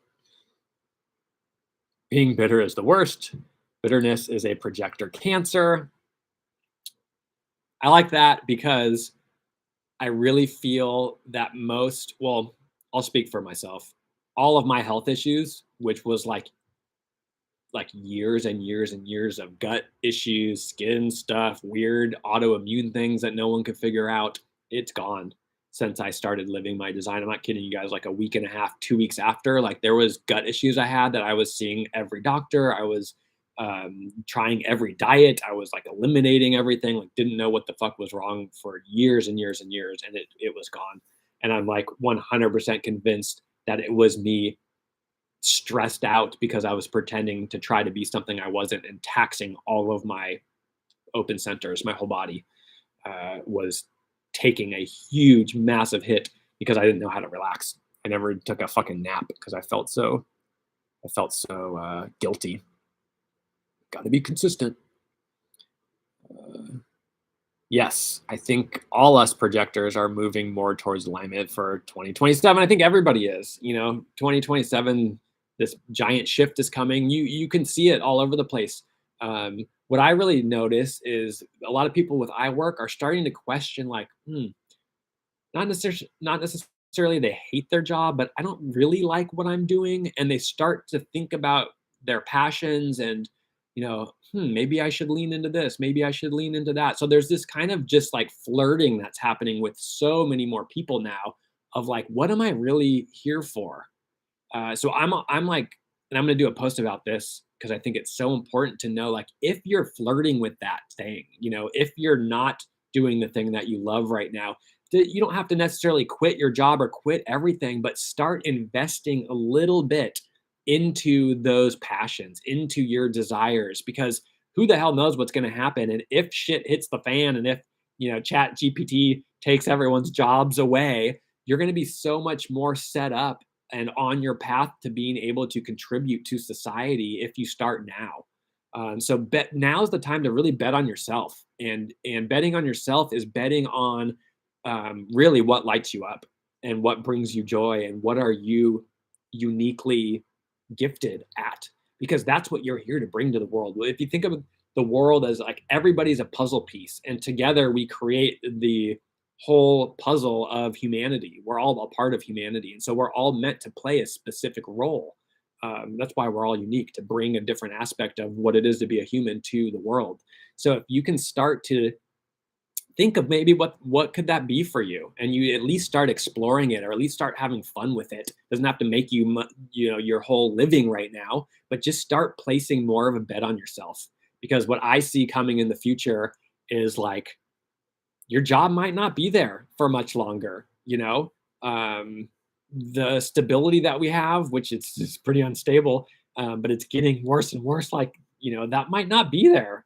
Being bitter is the worst. Bitterness is a projector cancer. I like that because I really feel that well, I'll speak for myself. All of my health issues, which was like years and years and years of gut issues, skin stuff, weird autoimmune things that no one could figure out. It's gone since I started living my design. I'm not kidding you guys, like a week and a half, 2 weeks after, like there was gut issues I had that I was seeing every doctor. I was trying every diet. I was like eliminating everything, like didn't know what the fuck was wrong for years and years and years. And it was gone. And I'm like 100% convinced that it was me stressed out because I was pretending to try to be something I wasn't and taxing all of my open centers. My whole body was taking a huge, massive hit because I didn't know how to relax. I never took a fucking nap because I felt so guilty. Got to be consistent. Yes, I think all us projectors are moving more towards alignment for 2027. I think everybody is. 2027, this giant shift is coming. You can see it all over the place. What I really notice is a lot of people with eye work are starting to question, like, not necessarily they hate their job, but I don't really like what I'm doing, and they start to think about their passions and maybe I should lean into this, maybe I should lean into that. So there's this kind of just like flirting that's happening with so many more people now of like, what am I really here for? So I'm like, and I'm going to do a post about this because I think it's so important to know, like, if you're flirting with that thing, if you're not doing the thing that you love right now, you don't have to necessarily quit your job or quit everything, but start investing a little bit into those passions, into your desires, because who the hell knows what's going to happen? And if shit hits the fan and if, Chat GPT takes everyone's jobs away, you're going to be so much more set up and on your path to being able to contribute to society if you start now. So now's the time to really bet on yourself, and betting on yourself is betting on really what lights you up and what brings you joy and what are you uniquely gifted at, because that's what you're here to bring to the world. If you think of the world as like everybody's a puzzle piece and together we create the whole puzzle of humanity. We're all a part of humanity. And so we're all meant to play a specific role. That's why we're all unique, to bring a different aspect of what it is to be a human to the world. So if you can start to think of maybe what could that be for you, and you at least start exploring it or at least start having fun with it. Doesn't have to make you your whole living right now, but just start placing more of a bet on yourself, because what I see coming in the future is like your job might not be there for much longer. The stability that we have, which it's pretty unstable, but it's getting worse and worse, like that might not be there.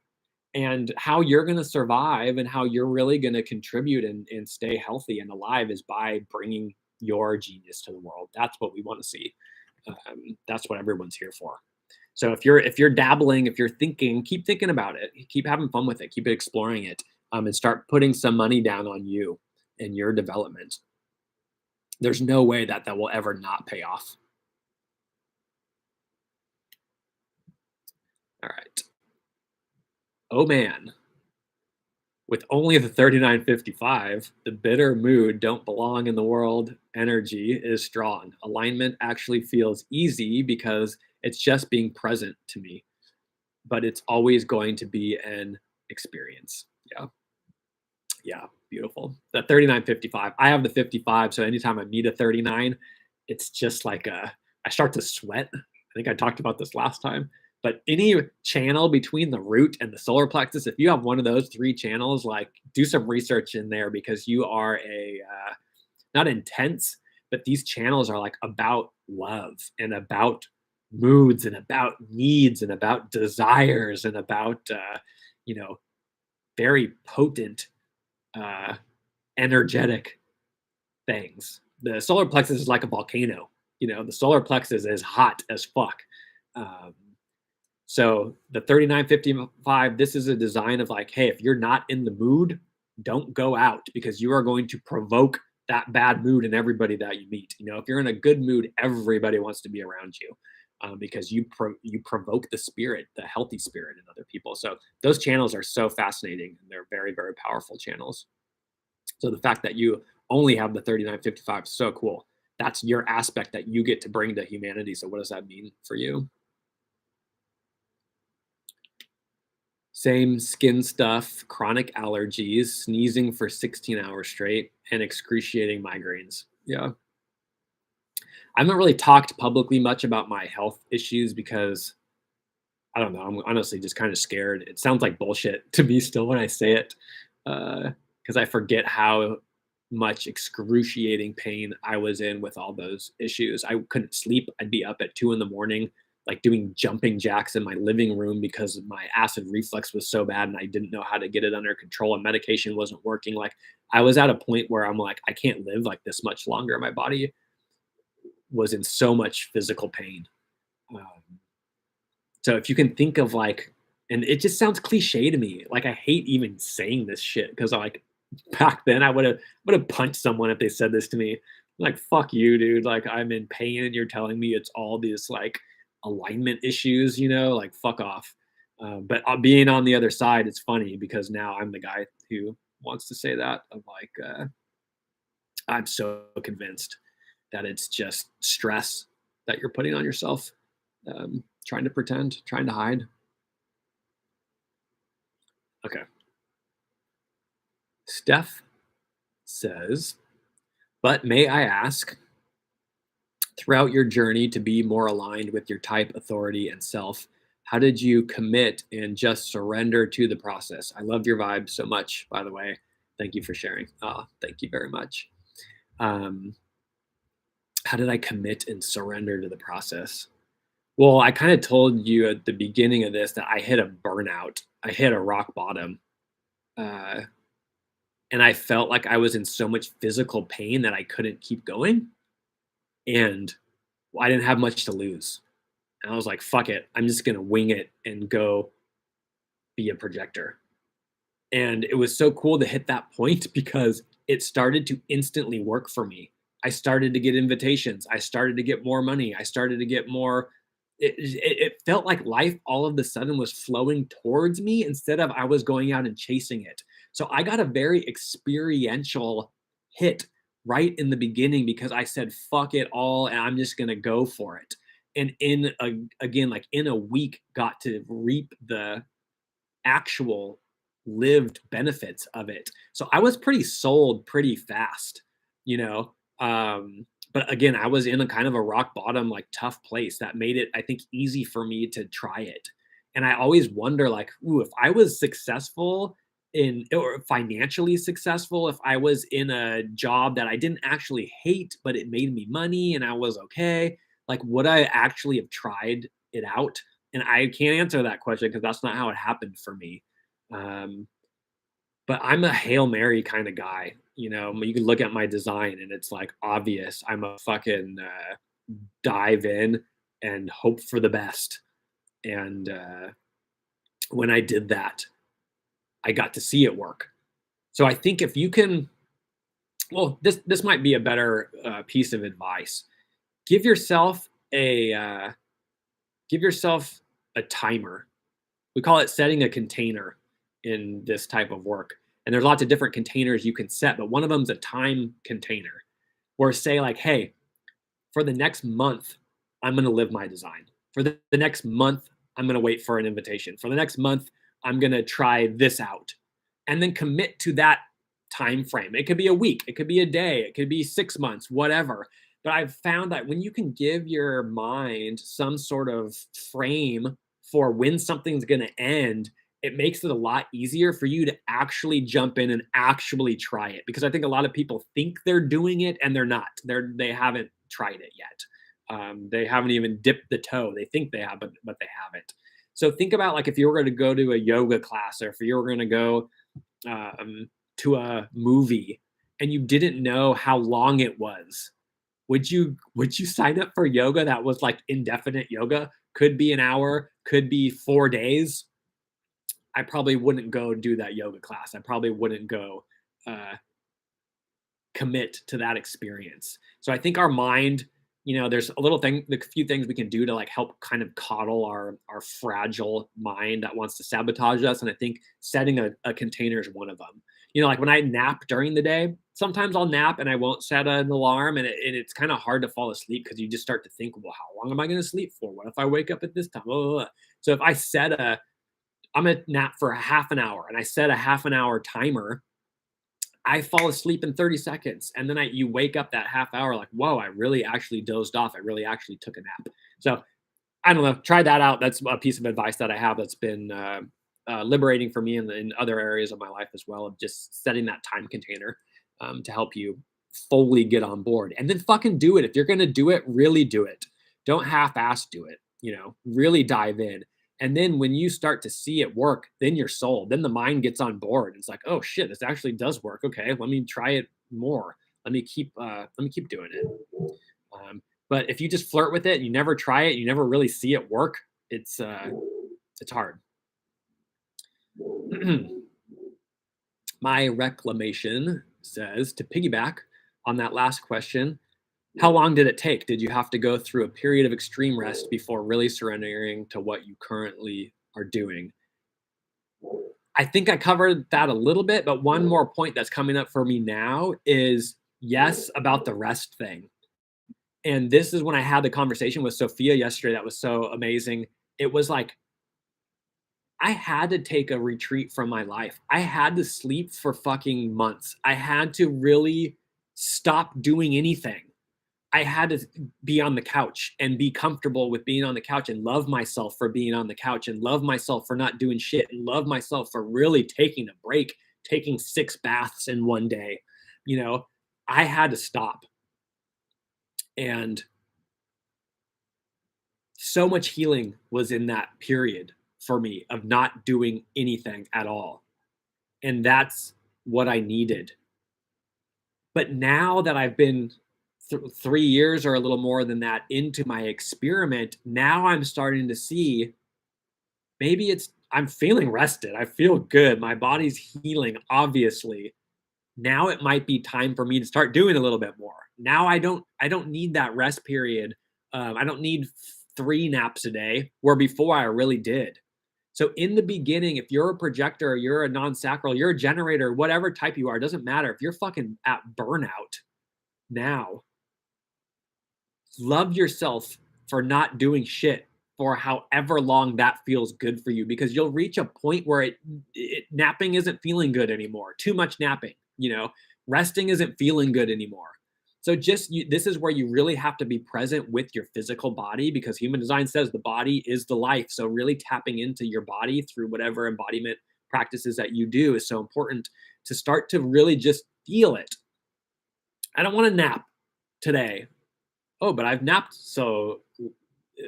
And how you're going to survive and how you're really going to contribute and stay healthy and alive is by bringing your genius to the world. That's what we want to see. That's what everyone's here for. So if you're dabbling, if you're thinking, keep thinking about it, keep having fun with it, keep exploring it, and start putting some money down on you and your development. There's no way that will ever not pay off. All right. Oh man. With only the 3955, the bitter mood don't belong in the world energy is strong. Alignment actually feels easy because it's just being present to me, but it's always going to be an experience. Yeah. Yeah. Beautiful. That 3955. I have the 55. So anytime I meet a 39, it's just like I start to sweat. I think I talked about this last time. But any channel between the root and the solar plexus, if you have one of those three channels, like do some research in there, because you are not intense, but these channels are like about love and about moods and about needs and about desires and about, very potent, uh, energetic things. The solar plexus is like a volcano. The solar plexus is hot as fuck. Um, so the 3955, this is a design of like, hey, if you're not in the mood, don't go out because you are going to provoke that bad mood in everybody that you meet. If you're in a good mood, everybody wants to be around you because you provoke the spirit, the healthy spirit in other people. So those channels are so fascinating and they're very, very powerful channels. So the fact that you only have the 3955 is so cool. That's your aspect that you get to bring to humanity. So what does that mean for you? Same skin stuff, chronic allergies, sneezing for 16 hours straight, and excruciating migraines. Yeah. I haven't really talked publicly much about my health issues because I don't know. I'm honestly just kind of scared. It sounds like bullshit to me still when I say it, because I forget how much excruciating pain I was in with all those issues. I couldn't sleep. I'd be up at 2 in the morning, like doing jumping jacks in my living room because my acid reflux was so bad and I didn't know how to get it under control and medication wasn't working. Like I was at a point where I'm like, I can't live like this much longer. My body was in so much physical pain. Um, so if you can think of like, and it just sounds cliche to me. Like I hate even saying this shit because like back then I would have punched someone if they said this to me. Like fuck you, dude. Like I'm in pain and you're telling me it's all these like alignment issues. Like fuck off. But being on the other side, it's funny because now I'm the guy who wants to say that. Of like, I'm so convinced that it's just stress that you're putting on yourself, trying to pretend, trying to hide. Okay. Steph says, but may I ask, throughout your journey to be more aligned with your type, authority, and self, how did you commit and just surrender to the process? I love your vibe so much, by the way. Thank you for sharing. Thank you very much. Um, how did I commit and surrender to the process? Well, I kind of told you at the beginning of this that I hit a burnout. I hit a rock bottom. Uh, and I felt like I was in so much physical pain that I couldn't keep going. And I didn't have much to lose. And I was like, fuck it. I'm just going to wing it and go be a projector. And it was so cool to hit that point because it started to instantly work for me. I started to get invitations. I started to get more money. I started to get more. It felt like life all of a sudden was flowing towards me instead of I was going out and chasing it. So I got a very experiential hit right in the beginning because I said, fuck it all, and I'm just going to go for it. And again, like in a week, got to reap the actual lived benefits of it. So I was pretty sold pretty fast, you know. But again, I was in a kind of a rock bottom, like tough place that made it, I think, easy for me to try it. And I always wonder, like, ooh, if I was successful in or financially successful, if I was in a job that I didn't actually hate, but it made me money and I was okay, like, would I actually have tried it out? And I can't answer that question because that's not how it happened for me. Um, but I'm a Hail Mary kind of guy. You can look at my design and it's like obvious. I'm a fucking dive in and hope for the best. And when I did that, I got to see it work. So I think if you can, well, this might be a better piece of advice. Give yourself a give yourself a timer. We call it setting a container in this type of work. And there's lots of different containers you can set, but one of them is a time container where say like, hey, for the next month, I'm going to live my design. For the next month, I'm going to wait for an invitation. For the next month, I'm going to try this out. And then commit to that time frame. It could be a week, it could be a day, it could be 6 months, whatever. But I've found that when you can give your mind some sort of frame for when something's going to end, it makes it a lot easier for you to actually jump in and actually try it. Because I think a lot of people think they're doing it and they're not. They haven't tried it yet. They haven't even dipped the toe. They think they have, but they haven't. So think about like if you were going to go to a yoga class or if you were going to go to a movie and you didn't know how long it was, Would you sign up for yoga that was like indefinite yoga? Could be an hour, could be 4 days. I probably wouldn't go do that yoga class. I probably wouldn't go uh, commit to that experience. So I think our mind, there's a few things we can do to like help kind of coddle our fragile mind that wants to sabotage us. And I think setting a container is one of them. Like when I nap during the day, sometimes I'll nap and I won't set an alarm, and it's kind of hard to fall asleep because you just start to think, well, how long am I going to sleep for? What if I wake up at this time? Blah, blah, blah. So if I'm gonna nap for a half an hour and I set a half an hour timer, I fall asleep in 30 seconds. And then you wake up that half hour like, whoa, I really actually dozed off. I really actually took a nap. So I don't know. Try that out. That's a piece of advice that I have that's been liberating for me in other areas of my life as well, of just setting that time container to help you fully get on board. And then fucking do it. If you're going to do it, really do it. Don't half ass do it. Really dive in. And then when you start to see it work, then you're sold. Then the mind gets on board. It's like, oh shit, this actually does work. Okay, let me try it more. Let me keep doing it. But if you just flirt with it, and you never try it, you never really see it work. It's hard. My reclamation says, to piggyback on that last question, how long did it take? Did you have to go through a period of extreme rest before really surrendering to what you currently are doing? I think I covered that a little bit, but one more point that's coming up for me now is yes, about the rest thing. And this is when I had the conversation with Sophia yesterday that was so amazing. It was like, I had to take a retreat from my life. I had to sleep for fucking months. I had to really stop doing anything. I had to be on the couch and be comfortable with being on the couch and love myself for being on the couch and love myself for not doing shit and love myself for really taking a break, taking 6 baths in one day. I had to stop. And so much healing was in that period for me of not doing anything at all. And that's what I needed. But now that I've been 3 years or a little more than that into my experiment, now I'm starting to see maybe I'm feeling rested. I feel good. My body's healing, obviously. Now it might be time for me to start doing a little bit more. Now I don't need that rest period. I don't need 3 naps a day, where before I really did. So in the beginning, if you're a projector, you're a non-sacral, you're a generator, whatever type you are, it doesn't matter. If you're fucking at burnout now, love yourself for not doing shit for however long that feels good for you, because you'll reach a point where napping isn't feeling good anymore. Too much napping, resting isn't feeling good anymore. So this is where you really have to be present with your physical body, because human design says the body is the life. So really tapping into your body through whatever embodiment practices that you do is so important, to start to really just feel it. I don't want to nap today. Oh, but I've napped. So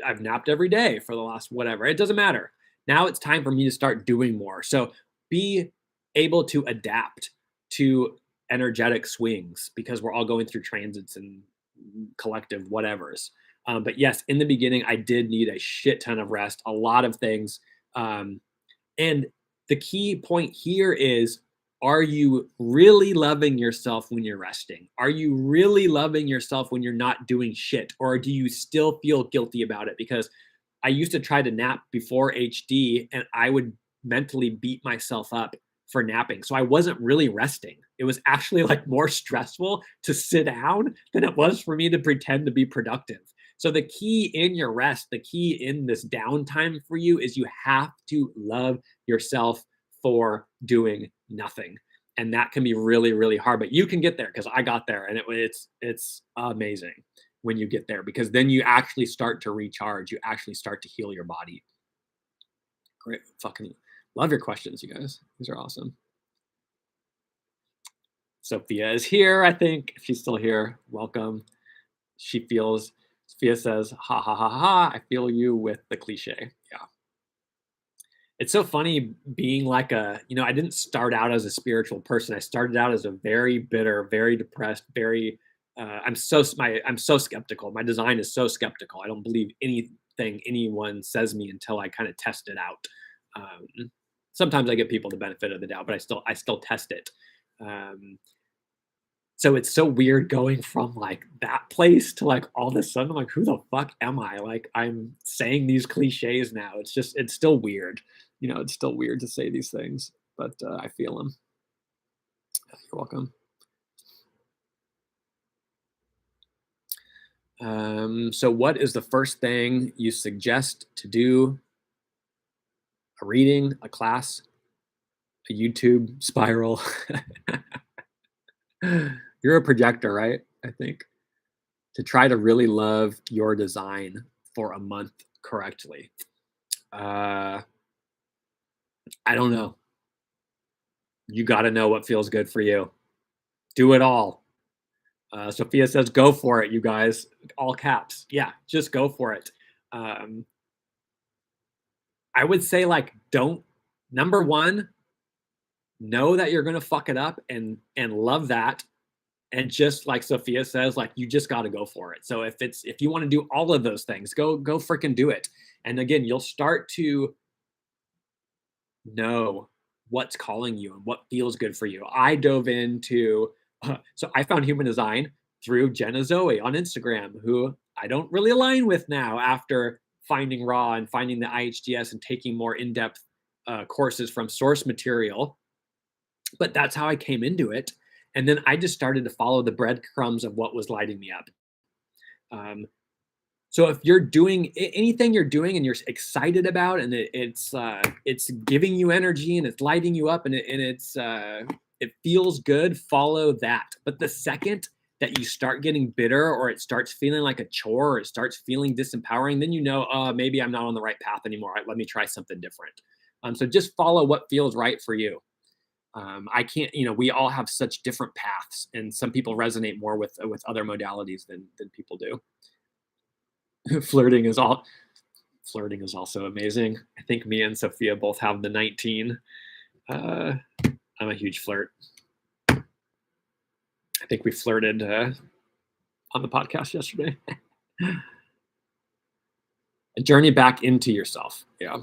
I've napped every day for the last whatever. It doesn't matter. Now it's time for me to start doing more. So be able to adapt to energetic swings, because we're all going through transits and collective whatevers. But yes, in the beginning, I did need a shit ton of rest, a lot of things. And the key point here is, are you really loving yourself when you're resting? Are you really loving yourself when you're not doing shit? Or do you still feel guilty about it? Because I used to try to nap before HD, and I would mentally beat myself up for napping. So I wasn't really resting. It was actually like more stressful to sit down than it was for me to pretend to be productive. So the key in your rest, the key in this downtime for you, is you have to love yourself for doing nothing. And that can be really, really hard, but you can get there, because I got there, and it's amazing when you get there, because then you actually start to recharge. You actually start to heal your body. Great. Fucking love your questions, you guys. These are awesome. Sophia is here, I think. If she's still here, welcome. Sophia says, ha ha ha ha, I feel you with the cliche. Yeah. It's so funny being like I didn't start out as a spiritual person. I started out as a very bitter, very depressed, very I'm so skeptical. My design is so skeptical. I don't believe anything anyone says me until I kind of test it out. Sometimes I give people the benefit of the doubt, but I still test it. Um, so it's so weird going from like that place to like all of a sudden I'm like, who the fuck am I? Like I'm saying these cliches now. It's still weird. It's still weird to say these things, but I feel them. You're welcome. So what is the first thing you suggest to do? A reading, a class, a YouTube spiral? You're a projector, right? I think to try to really love your design for a month correctly. I don't know. You got to know what feels good for you. Do it all. Sophia says, go for it, you guys. All caps. Yeah, just go for it. Um, I would say, like, don't, number one, know that you're going to fuck it up and love that. And just like Sophia says, like, you just got to go for it. So if you want to do all of those things, go freaking do it. And again, you'll start to know what's calling you and what feels good for you. I dove into, so I found human design through Jenna Zoe on Instagram, who I don't really align with now after finding Raw and finding the IHGS and taking more in-depth courses from source material. But that's how I came into it. And then I just started to follow the breadcrumbs of what was lighting me up. Um, so if you're doing anything you're doing and you're excited about, and it's giving you energy and it's lighting you up and it feels good, follow that. But the second that you start getting bitter or it starts feeling like a chore or it starts feeling disempowering, then maybe I'm not on the right path anymore. Right, let me try something different. So just follow what feels right for you. I can't, we all have such different paths, and some people resonate more with other modalities than people do. flirting is all Flirting is also amazing. I think me and Sophia both have the 19. I'm a huge flirt. I think we flirted on the podcast yesterday. A journey back into yourself. Yeah.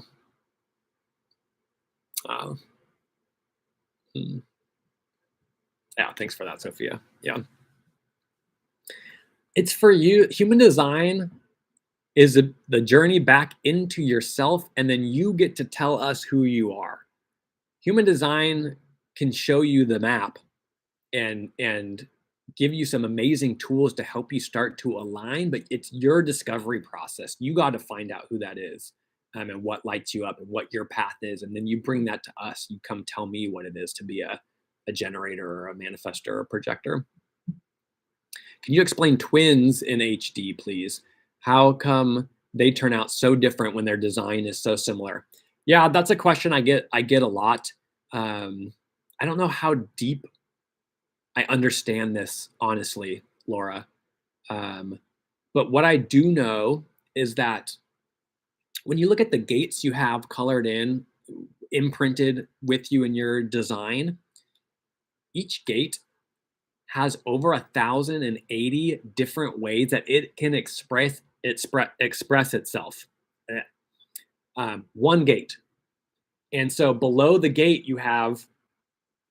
Uh, hmm. Yeah. Thanks for that, Sophia. Yeah. It's for you. Human design is the journey back into yourself, and then you get to tell us who you are. Human design can show you the map and give you some amazing tools to help you start to align, but it's your discovery process. You got to find out who that is, and what lights you up and what your path is, and then you bring that to us. You come tell me what it is to be a generator or a manifestor or a projector. Can you explain twins in HD, please? How come they turn out so different when their design is so similar? Yeah, that's a question I get a lot. I don't know how deep I understand this, honestly, Laura. But what I do know is that when you look at the gates you have colored in, imprinted with you in your design, each gate has over 1,080 different ways that it can express itself. One gate. And so below the gate, you have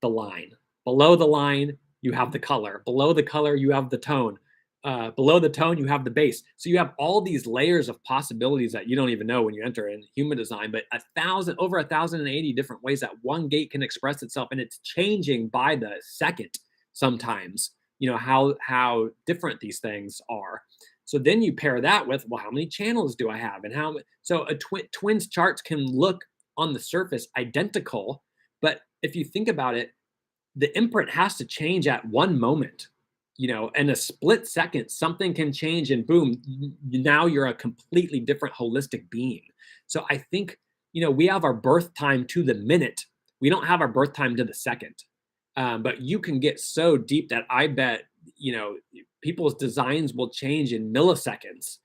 the line. Below the line, you have the color. Below the color, you have the tone. Below the tone, you have the base. So you have all these layers of possibilities that you don't even know when you enter in human design, but over 1,080 different ways that one gate can express itself. And it's changing by the second sometimes, how different these things are. So then you pair that with, well, how many channels do I have? And so a twins charts can look on the surface identical, but if you think about it, the imprint has to change at one moment, in a split second, something can change and boom, now you're a completely different holistic being. So I think, we have our birth time to the minute. We don't have our birth time to the second. But you can get so deep that I bet, people's designs will change in milliseconds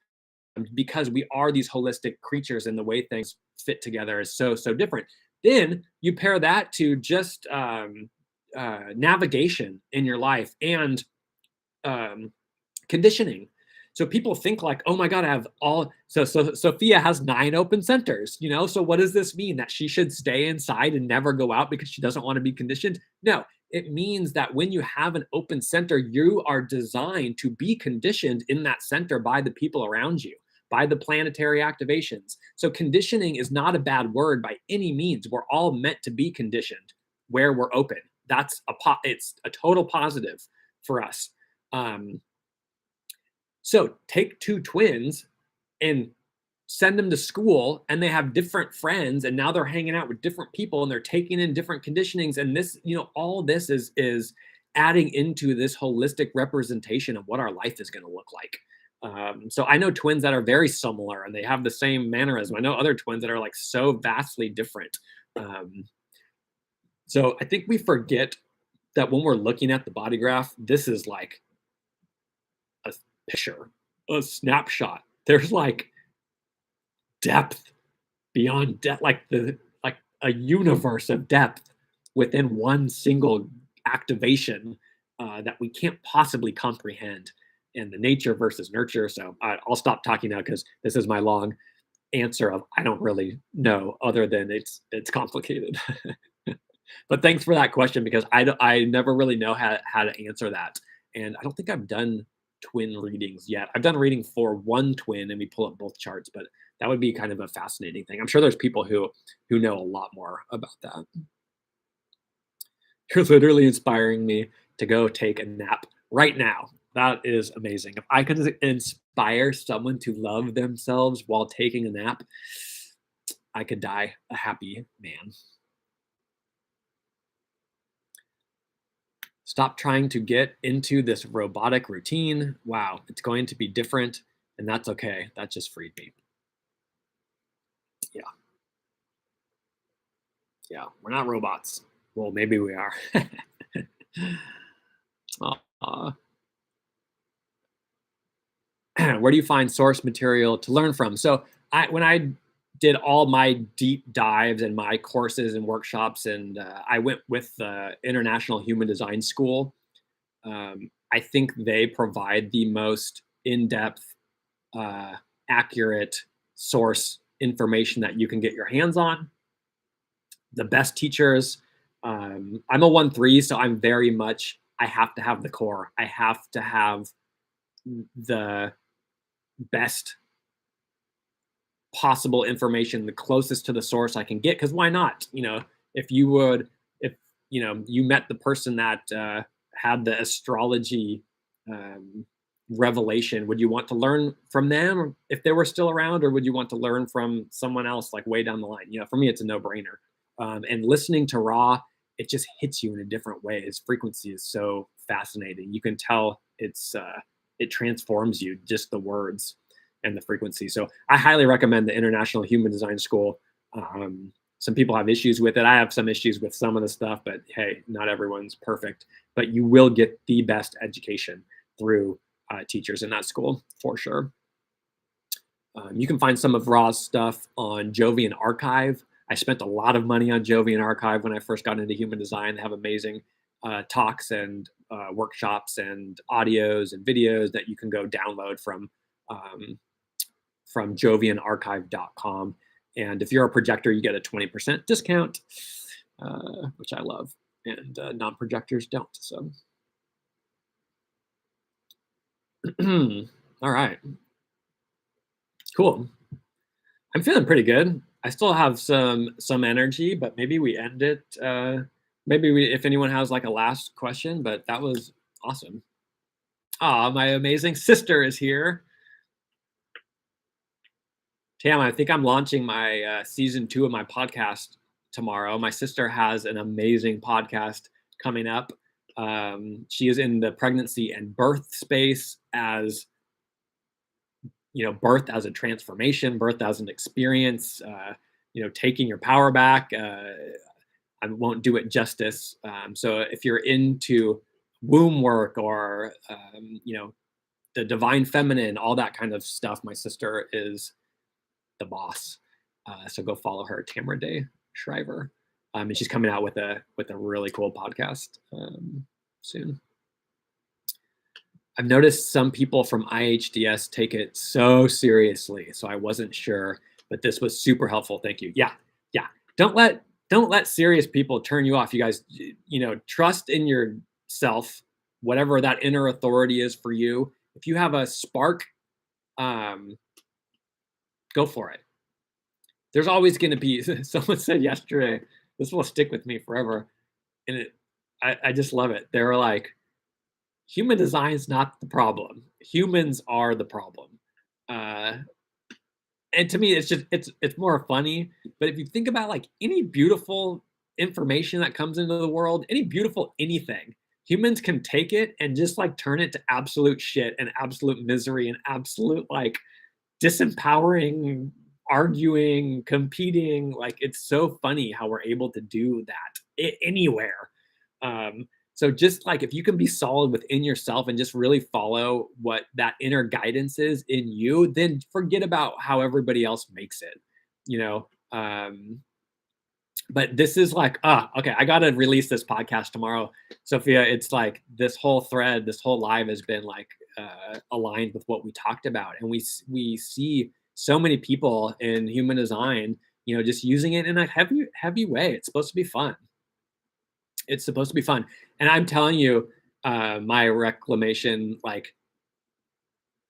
because we are these holistic creatures and the way things fit together is so different. Then you pair that to just navigation in your life and Conditioning. So people think like, oh my God, I have all, so Sophia has 9 open centers, so what does this mean? That she should stay inside and never go out because she doesn't want to be conditioned? No, it means that when you have an open center, you are designed to be conditioned in that center by the people around you, by the planetary activations. So conditioning is not a bad word by any means. We're all meant to be conditioned where we're open. It's a total positive for us. So take 2 twins and send them to school, and they have different friends, and now they're hanging out with different people, and they're taking in different conditionings. And this, all this is adding into this holistic representation of what our life is going to look like. So I know twins that are very similar and they have the same mannerism. I know other twins that are like so vastly different. So I think we forget that when we're looking at the body graph, this is like a picture, a snapshot. There's like depth beyond depth, like a universe of depth within one single activation that we can't possibly comprehend, and the nature versus nurture. So I'll stop talking now because this is my long answer of I don't really know, other than it's complicated. But thanks for that question, because I never really know how to answer that, and I don't think I've done twin readings yet. I've done reading for one twin and we pull up both charts, but that would be kind of a fascinating thing. I'm sure there's people who know a lot more about that. You're literally inspiring me to go take a nap right now. That is amazing. If I could inspire someone to love themselves while taking a nap, I could die a happy man. Stop trying to get into this robotic routine. Wow, it's going to be different, and that's okay. That just freed me. Yeah. Yeah, we're not robots. Well, maybe we are. Aw. Where do you find source material to learn from? So when I did all my deep dives and my courses and workshops, and I went with the International Human Design School, I think they provide the most in-depth, accurate source information that you can get your hands on. The best teachers. I'm a 1-3, so I'm very much, I have to have the core. I have to have the best possible information, the closest to the source I can get. Because why not? If you met the person that had the astrology revelation, would you want to learn from them if they were still around, or would you want to learn from someone else like way down the line? For me, it's a no-brainer. And listening to Ra, it just hits you in a different way. His frequency is so fascinating. You can tell it transforms you, just the words and the frequency. So I highly recommend the International Human Design School. Some people have issues with it. I have some issues with some of the stuff, but hey, not everyone's perfect. But you will get the best education through teachers in that school for sure. You can find some of Ra's stuff on Jovian Archive. I spent a lot of money on Jovian Archive when I first got into human design. They have amazing talks and workshops and audios and videos that you can go download from jovianarchive.com. And if you're a projector, you get a 20% discount, which I love. And non-projectors don't. So, all right. Cool. I'm feeling pretty good. I still have some energy, but maybe we end it. If anyone has like a last question, but that was awesome. My amazing sister is here. Tam, I think I'm launching my season 2 of my podcast tomorrow. My sister has an amazing podcast coming up. She is in the pregnancy and birth space, as birth as a transformation, birth as an experience, taking your power back. I won't do it justice. So if you're into womb work or, the divine feminine, all that kind of stuff, my sister is the boss. So go follow her, Tamara Day Shriver. And she's coming out with a really cool podcast soon. I've noticed some people from IHDS take it so seriously, so I wasn't sure, but this was super helpful. Thank you. Yeah, yeah. Don't let serious people turn you off. You guys, trust in yourself, whatever that inner authority is for you. If you have a spark, um, go for it. There's always going to be. Someone said yesterday, this will stick with me forever, and I just love it. They were like, human design is not the problem. Humans are the problem. Uh, and to me, it's more funny. But if you think about like any beautiful information that comes into the world, any beautiful anything, humans can take it and just like turn it to absolute shit and absolute misery and absolute like disempowering, arguing, competing. Like it's so funny how we're able to do that anywhere. Um, so just like if you can be solid within yourself and just really follow what that inner guidance is in you, then forget about how everybody else makes it, you know. But this is like, okay, I gotta release this podcast tomorrow, Sophia. It's like this whole thread, this whole live has been like aligned with what we talked about, and we see so many people in human design, just using it in a heavy way. It's supposed to be fun. It's supposed to be fun. And I'm telling you, my reclamation, like,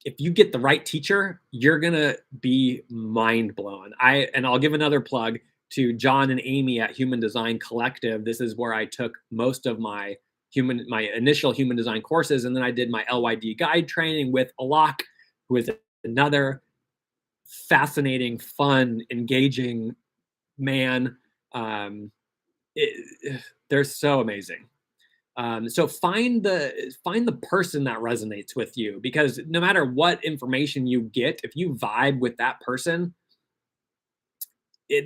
if you get the right teacher, you're gonna be mind blown. I'll give another plug to John and Amy at Human Design Collective. This is where I took most of my initial human design courses, and then I did my LYD guide training with Alok, who is another fascinating, fun, engaging man. They're so amazing. So find the person that resonates with you, because no matter what information you get, if you vibe with that person,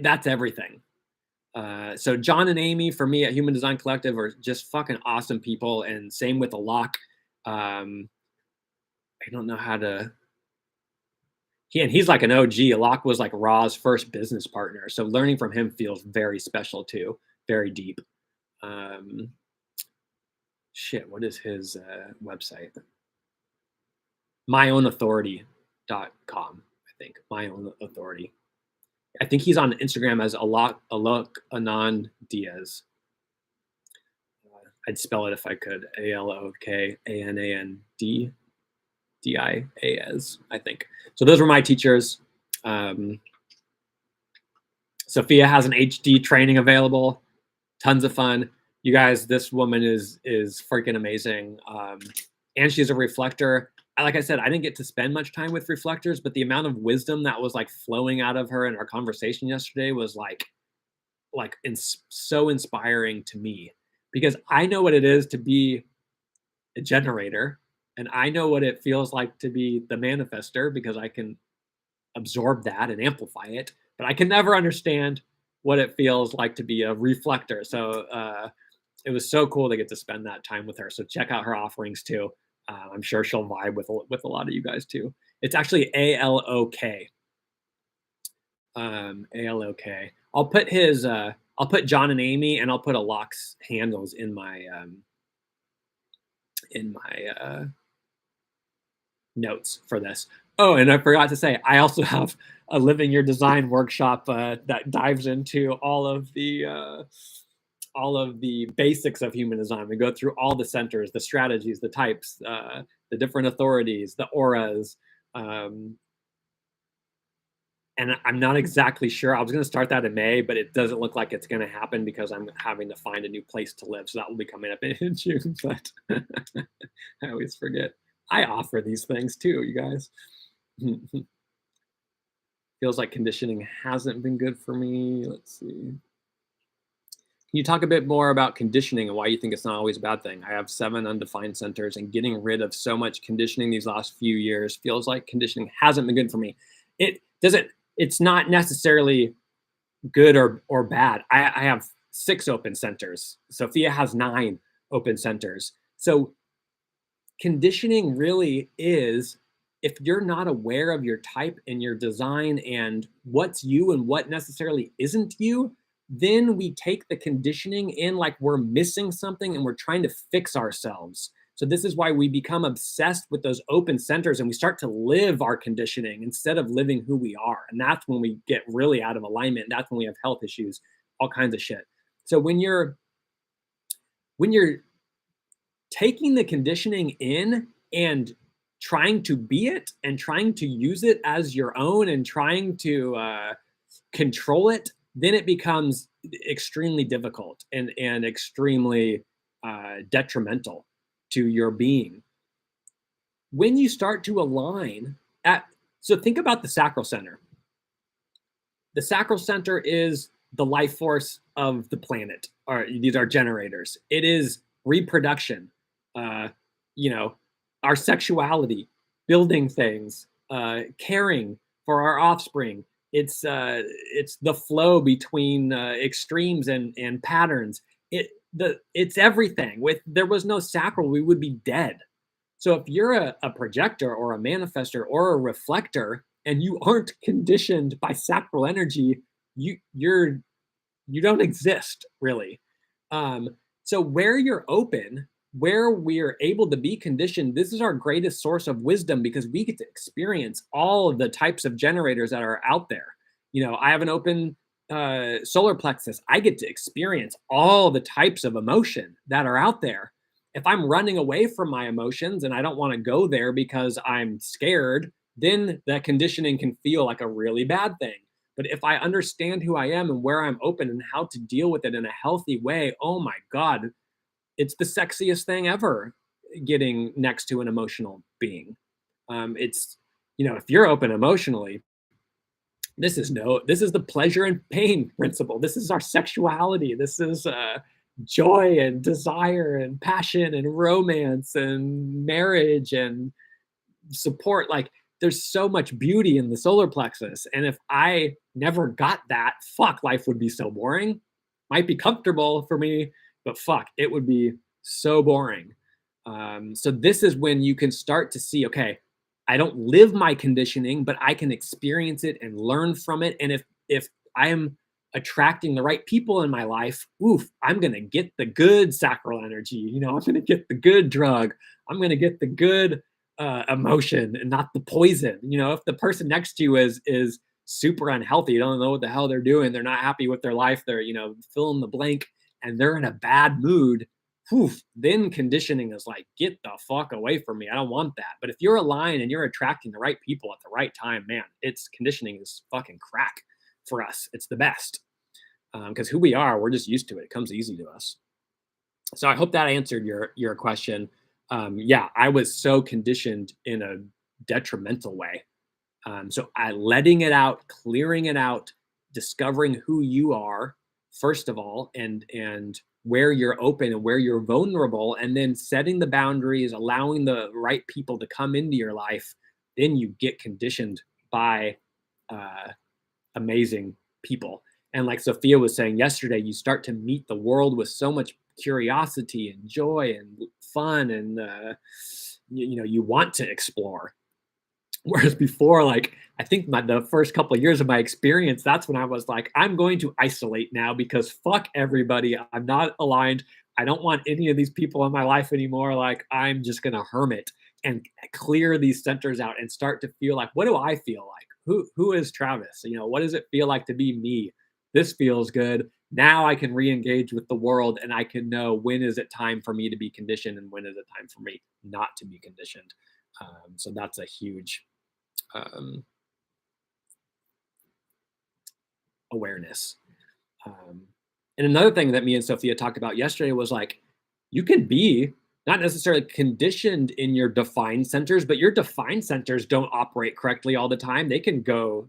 that's everything. So John and Amy for me at Human Design Collective are just fucking awesome people, and same with Alok. I don't know how to. He's like an OG. Alok was like Ra's first business partner, so learning from him feels very special too, very deep. What is his website? MyOwnAuthority.com, I think. My Own Authority. I think he's on Instagram as Alok Anand Diaz. I'd spell it if I could. ALOKANAND DIAZ, I think. So those were my teachers. Sophia has an HD training available. Tons of fun. You guys, this woman is freaking amazing. And she's a reflector. Like I said, I didn't get to spend much time with reflectors, but the amount of wisdom that was like flowing out of her in our conversation yesterday was so inspiring to me, because I know what it is to be a generator, and I know what it feels like to be the manifester, because I can absorb that and amplify it, but I can never understand what it feels like to be a reflector. So it was so cool to get to spend that time with her. So check out her offerings too. I'm sure she'll vibe with a lot of you guys too. It's actually ALOK. ALOK. I'll put John and Amy, and I'll put Alok's handles in my notes for this. Oh, and I forgot to say, I also have a Living Your Design workshop that dives into all of the basics of human design. We go through all the centers, the strategies, the types, the different authorities, the auras. And I'm not exactly sure. I was going to start that in May, but it doesn't look like it's going to happen because I'm having to find a new place to live. So that will be coming up in June. But I always forget. I offer these things too, you guys. Feels like conditioning hasn't been good for me. Let's see. Can you talk a bit more about conditioning and why you think it's not always a bad thing? I have 7 undefined centers, and getting rid of so much conditioning these last few years feels like conditioning hasn't been good for me. It's not necessarily good or bad. I have 6 open centers. Sophia has 9 open centers. So conditioning really is, if you're not aware of your type and your design and what's you and what necessarily isn't you, then we take the conditioning in like we're missing something and we're trying to fix ourselves. So this is why we become obsessed with those open centers and we start to live our conditioning instead of living who we are. And that's when we get really out of alignment. That's when we have health issues, all kinds of shit. So when you're taking the conditioning in and trying to be it and trying to use it as your own and trying to control it, then it becomes extremely difficult and extremely detrimental to your being. When you start to align at, so think about the sacral center. The sacral center is the life force of the planet. These are generators. It is reproduction, uh, you know, our sexuality, building things, caring for our offspring. It's the flow between extremes and patterns. It's everything. With there was no sacral, we would be dead. So if you're a projector or a manifester or a reflector and you aren't conditioned by sacral energy, you don't exist really. So where you're open, where we're able to be conditioned, this is our greatest source of wisdom because we get to experience all of the types of generators that are out there. I have an open solar plexus. I get to experience all the types of emotion that are out there. If I'm running away from my emotions and I don't want to go there because I'm scared, then that conditioning can feel like a really bad thing. But if I understand who I am and where I'm open and how to deal with it in a healthy way, oh my God, it's the sexiest thing ever getting next to an emotional being. If you're open emotionally, this is the pleasure and pain principle. This is our sexuality. This is joy and desire and passion and romance and marriage and support. Like there's so much beauty in the solar plexus. And if I never got that, fuck, life would be so boring. Might be comfortable for me, but fuck, it would be so boring. So this is when you can start to see, okay, I don't live my conditioning, but I can experience it and learn from it. And if I am attracting the right people in my life, I'm gonna get the good sacral energy. I'm gonna get the good drug. I'm gonna get the good emotion and not the poison. If the person next to you is super unhealthy, you don't know what the hell they're doing, they're not happy with their life, they're fill in the blank, and they're in a bad mood. Then conditioning is like, get the fuck away from me. I don't want that. But if you're aligned and you're attracting the right people at the right time, man, it's conditioning is fucking crack for us. It's the best because who we are, we're just used to it. It comes easy to us. So I hope that answered your question. Yeah, I was so conditioned in a detrimental way. So letting it out, clearing it out, discovering who you are first of all, and where you're open and where you're vulnerable, and then setting the boundaries, allowing the right people to come into your life, then you get conditioned by amazing people. And like Sophia was saying yesterday, you start to meet the world with so much curiosity and joy and fun, and you want to explore. Whereas before, like I think the first couple of years of my experience, that's when I was like, I'm going to isolate now because fuck everybody. I'm not aligned. I don't want any of these people in my life anymore. Like I'm just gonna hermit and clear these centers out and start to feel like, what do I feel like? Who is Travis? What does it feel like to be me? This feels good. Now I can re-engage with the world and I can know when is it time for me to be conditioned and when is it time for me not to be conditioned. So that's a huge awareness. And another thing that me and Sophia talked about yesterday was like, you can be not necessarily conditioned in your defined centers, but your defined centers don't operate correctly all the time. They can go,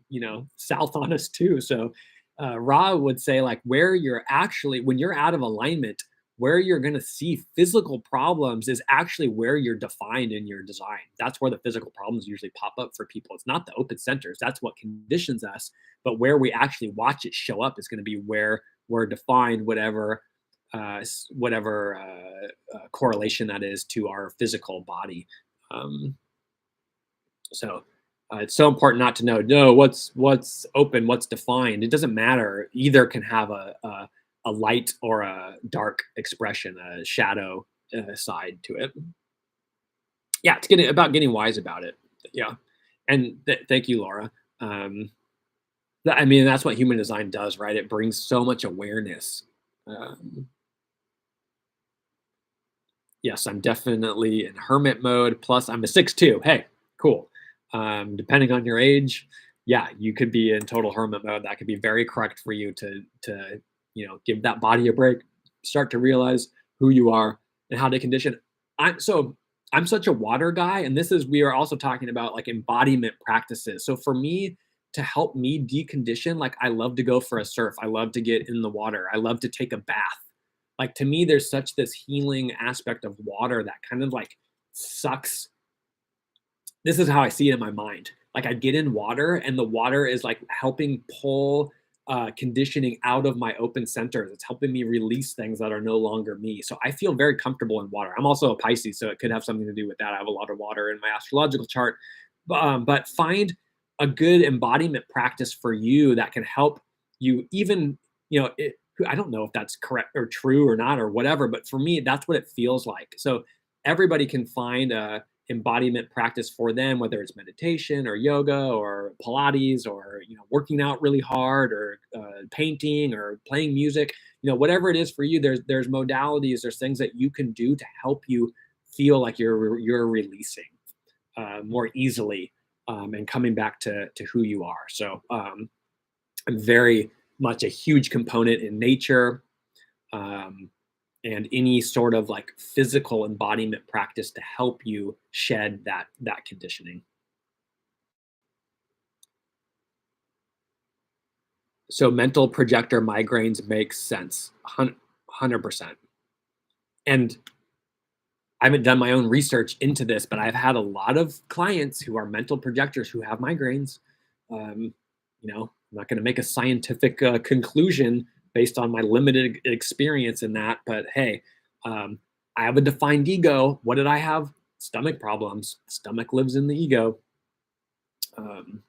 south on us too. So Ra would say like where you're actually, when you're out of alignment, where you're going to see physical problems is actually where you're defined in your design. That's where the physical problems usually pop up for people. It's not the open centers. That's what conditions us. But where we actually watch it show up is going to be where we're defined, whatever correlation that is to our physical body. So it's so important not to know what's open, what's defined. It doesn't matter. Either can have a light or a dark expression, a shadow side to it. Yeah, it's getting about getting wise about it. Yeah, and thank you, Laura. Um, I mean, that's what human design does, right? It brings so much awareness. Um, yes, I'm definitely in hermit mode. Plus, I'm a 6'2". Hey, cool. Depending on your age, yeah, you could be in total hermit mode. That could be very correct for you to give that body a break, start to realize who you are and how to condition. I'm such a water guy, and this is we are also talking about like embodiment practices. So for me to help me decondition, like I love to go for a surf. I love to get in the water. I love to take a bath. Like to me, there's such this healing aspect of water that kind of like sucks. This is how I see it in my mind. Like I get in water and the water is like helping pull conditioning out of my open centers. It's helping me release things that are no longer me. So I feel very comfortable in water. I'm also a Pisces, so it could have something to do with that. I have a lot of water in my astrological chart. But find a good embodiment practice for you that can help you even, I don't know if that's correct or true or not or whatever, but for me, that's what it feels like. So everybody can find a embodiment practice for them, whether it's meditation or yoga or Pilates or working out really hard or painting or playing music. Whatever it is for you, there's modalities, there's things that you can do to help you feel like you're releasing more easily and coming back to who you are. So I'm very much a huge component in nature. Um, and any sort of like physical embodiment practice to help you shed that conditioning. So mental projector migraines makes sense 100%. And I haven't done my own research into this, but I've had a lot of clients who are mental projectors who have migraines. um, I'm not going to make a scientific conclusion based on my limited experience in that, but hey, um, I have a defined ego. What did I have? Stomach problems. Stomach lives in the ego. um,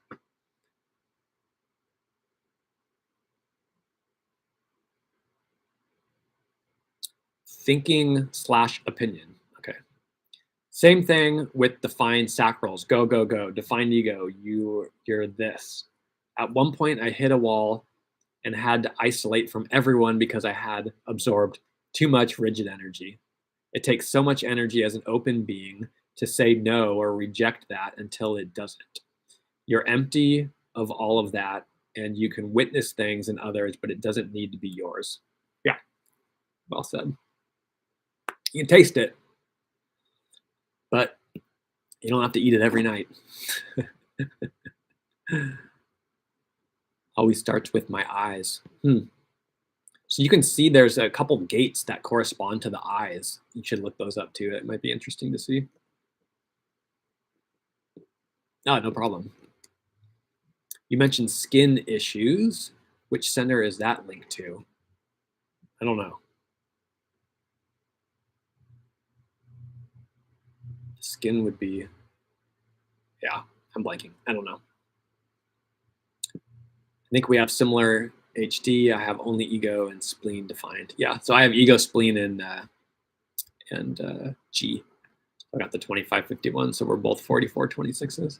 Thinking slash opinion. Okay, same thing with defined sacrals. Go go go. Defined ego. You're this. At one point I hit a wall and had to isolate from everyone because I had absorbed too much rigid energy. It takes so much energy as an open being to say no or reject that until it doesn't. You're empty of all of that and you can witness things in others, but it doesn't need to be yours. Yeah, well said. You can taste it, but you don't have to eat it every night. Always starts with my eyes. So you can see there's a couple gates that correspond to the eyes. You should look those up too. It might be interesting to see. Oh, no problem. You mentioned skin issues. Which center is that linked to? I don't know. Skin would be, yeah, I'm blanking. I don't know. I think we have similar HD. I have only ego and spleen defined. Yeah, so I have ego, spleen, and G. I got the 2551, so we're both 4426s.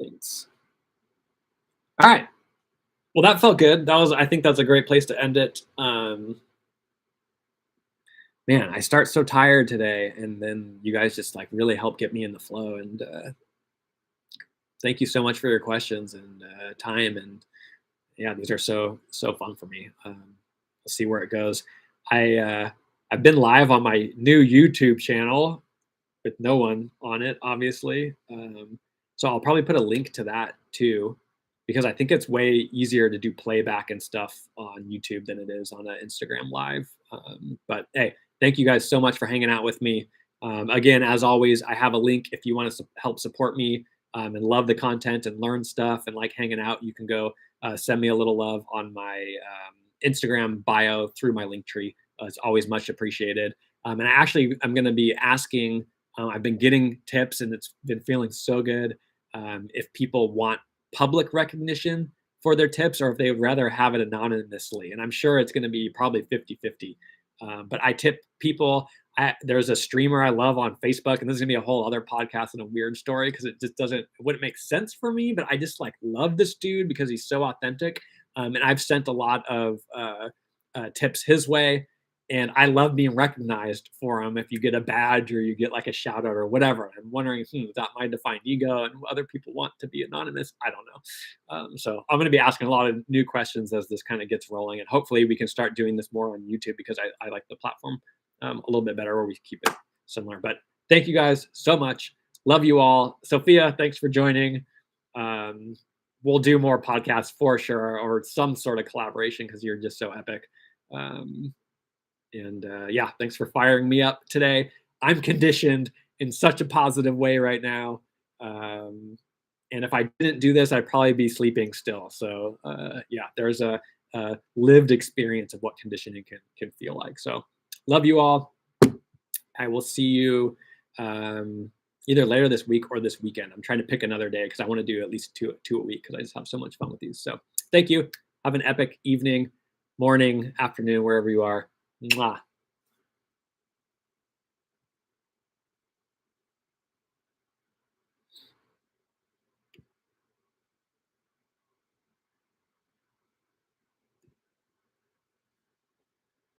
Thanks. All right. Well, that felt good. I think that's a great place to end it. Man, I start so tired today, and then you guys just like really help get me in the flow. And thank you so much for your questions and time. And yeah, these are so fun for me. We'll see where it goes. I've been live on my new YouTube channel with no one on it, obviously. So I'll probably put a link to that too, because I think it's way easier to do playback and stuff on YouTube than it is on an Instagram live. But hey, thank you guys so much for hanging out with me. Again, as always, I have a link if you want to help support me and love the content and learn stuff and like hanging out. You can go send me a little love on my Instagram bio through my link tree. It's always much appreciated. And I'm going to be asking. I've been getting tips, and it's been feeling so good. If people want public recognition for their tips or if they would rather have it anonymously. And I'm sure it's going to be probably 50-50. But I tip people. There's a streamer I love on Facebook, and this is gonna be a whole other podcast and a weird story because it just doesn't, it wouldn't make sense for me. But I just like love this dude because he's so authentic, and I've sent a lot of tips his way, and I love being recognized for them. If you get a badge or you get like a shout out or whatever, I'm wondering, is that my defined ego? And other people want to be anonymous. I don't know. So I'm going to be asking a lot of new questions as this kind of gets rolling, and hopefully we can start doing this more on YouTube because I like the platform a little bit better, where we keep it similar. But thank you guys so much. Love you all. Sophia, thanks for joining. We'll do more podcasts for sure, or some sort of collaboration because you're just so epic. Yeah, thanks for firing me up today. I'm conditioned in such a positive way right now. And if I didn't do this, I'd probably be sleeping still. So yeah, there's a lived experience of what conditioning can feel like. So love you all. I will see you either later this week or this weekend. I'm trying to pick another day because I want to do at least two a week because I just have so much fun with these. So thank you. Have an epic evening, morning, afternoon, wherever you are. Mwah.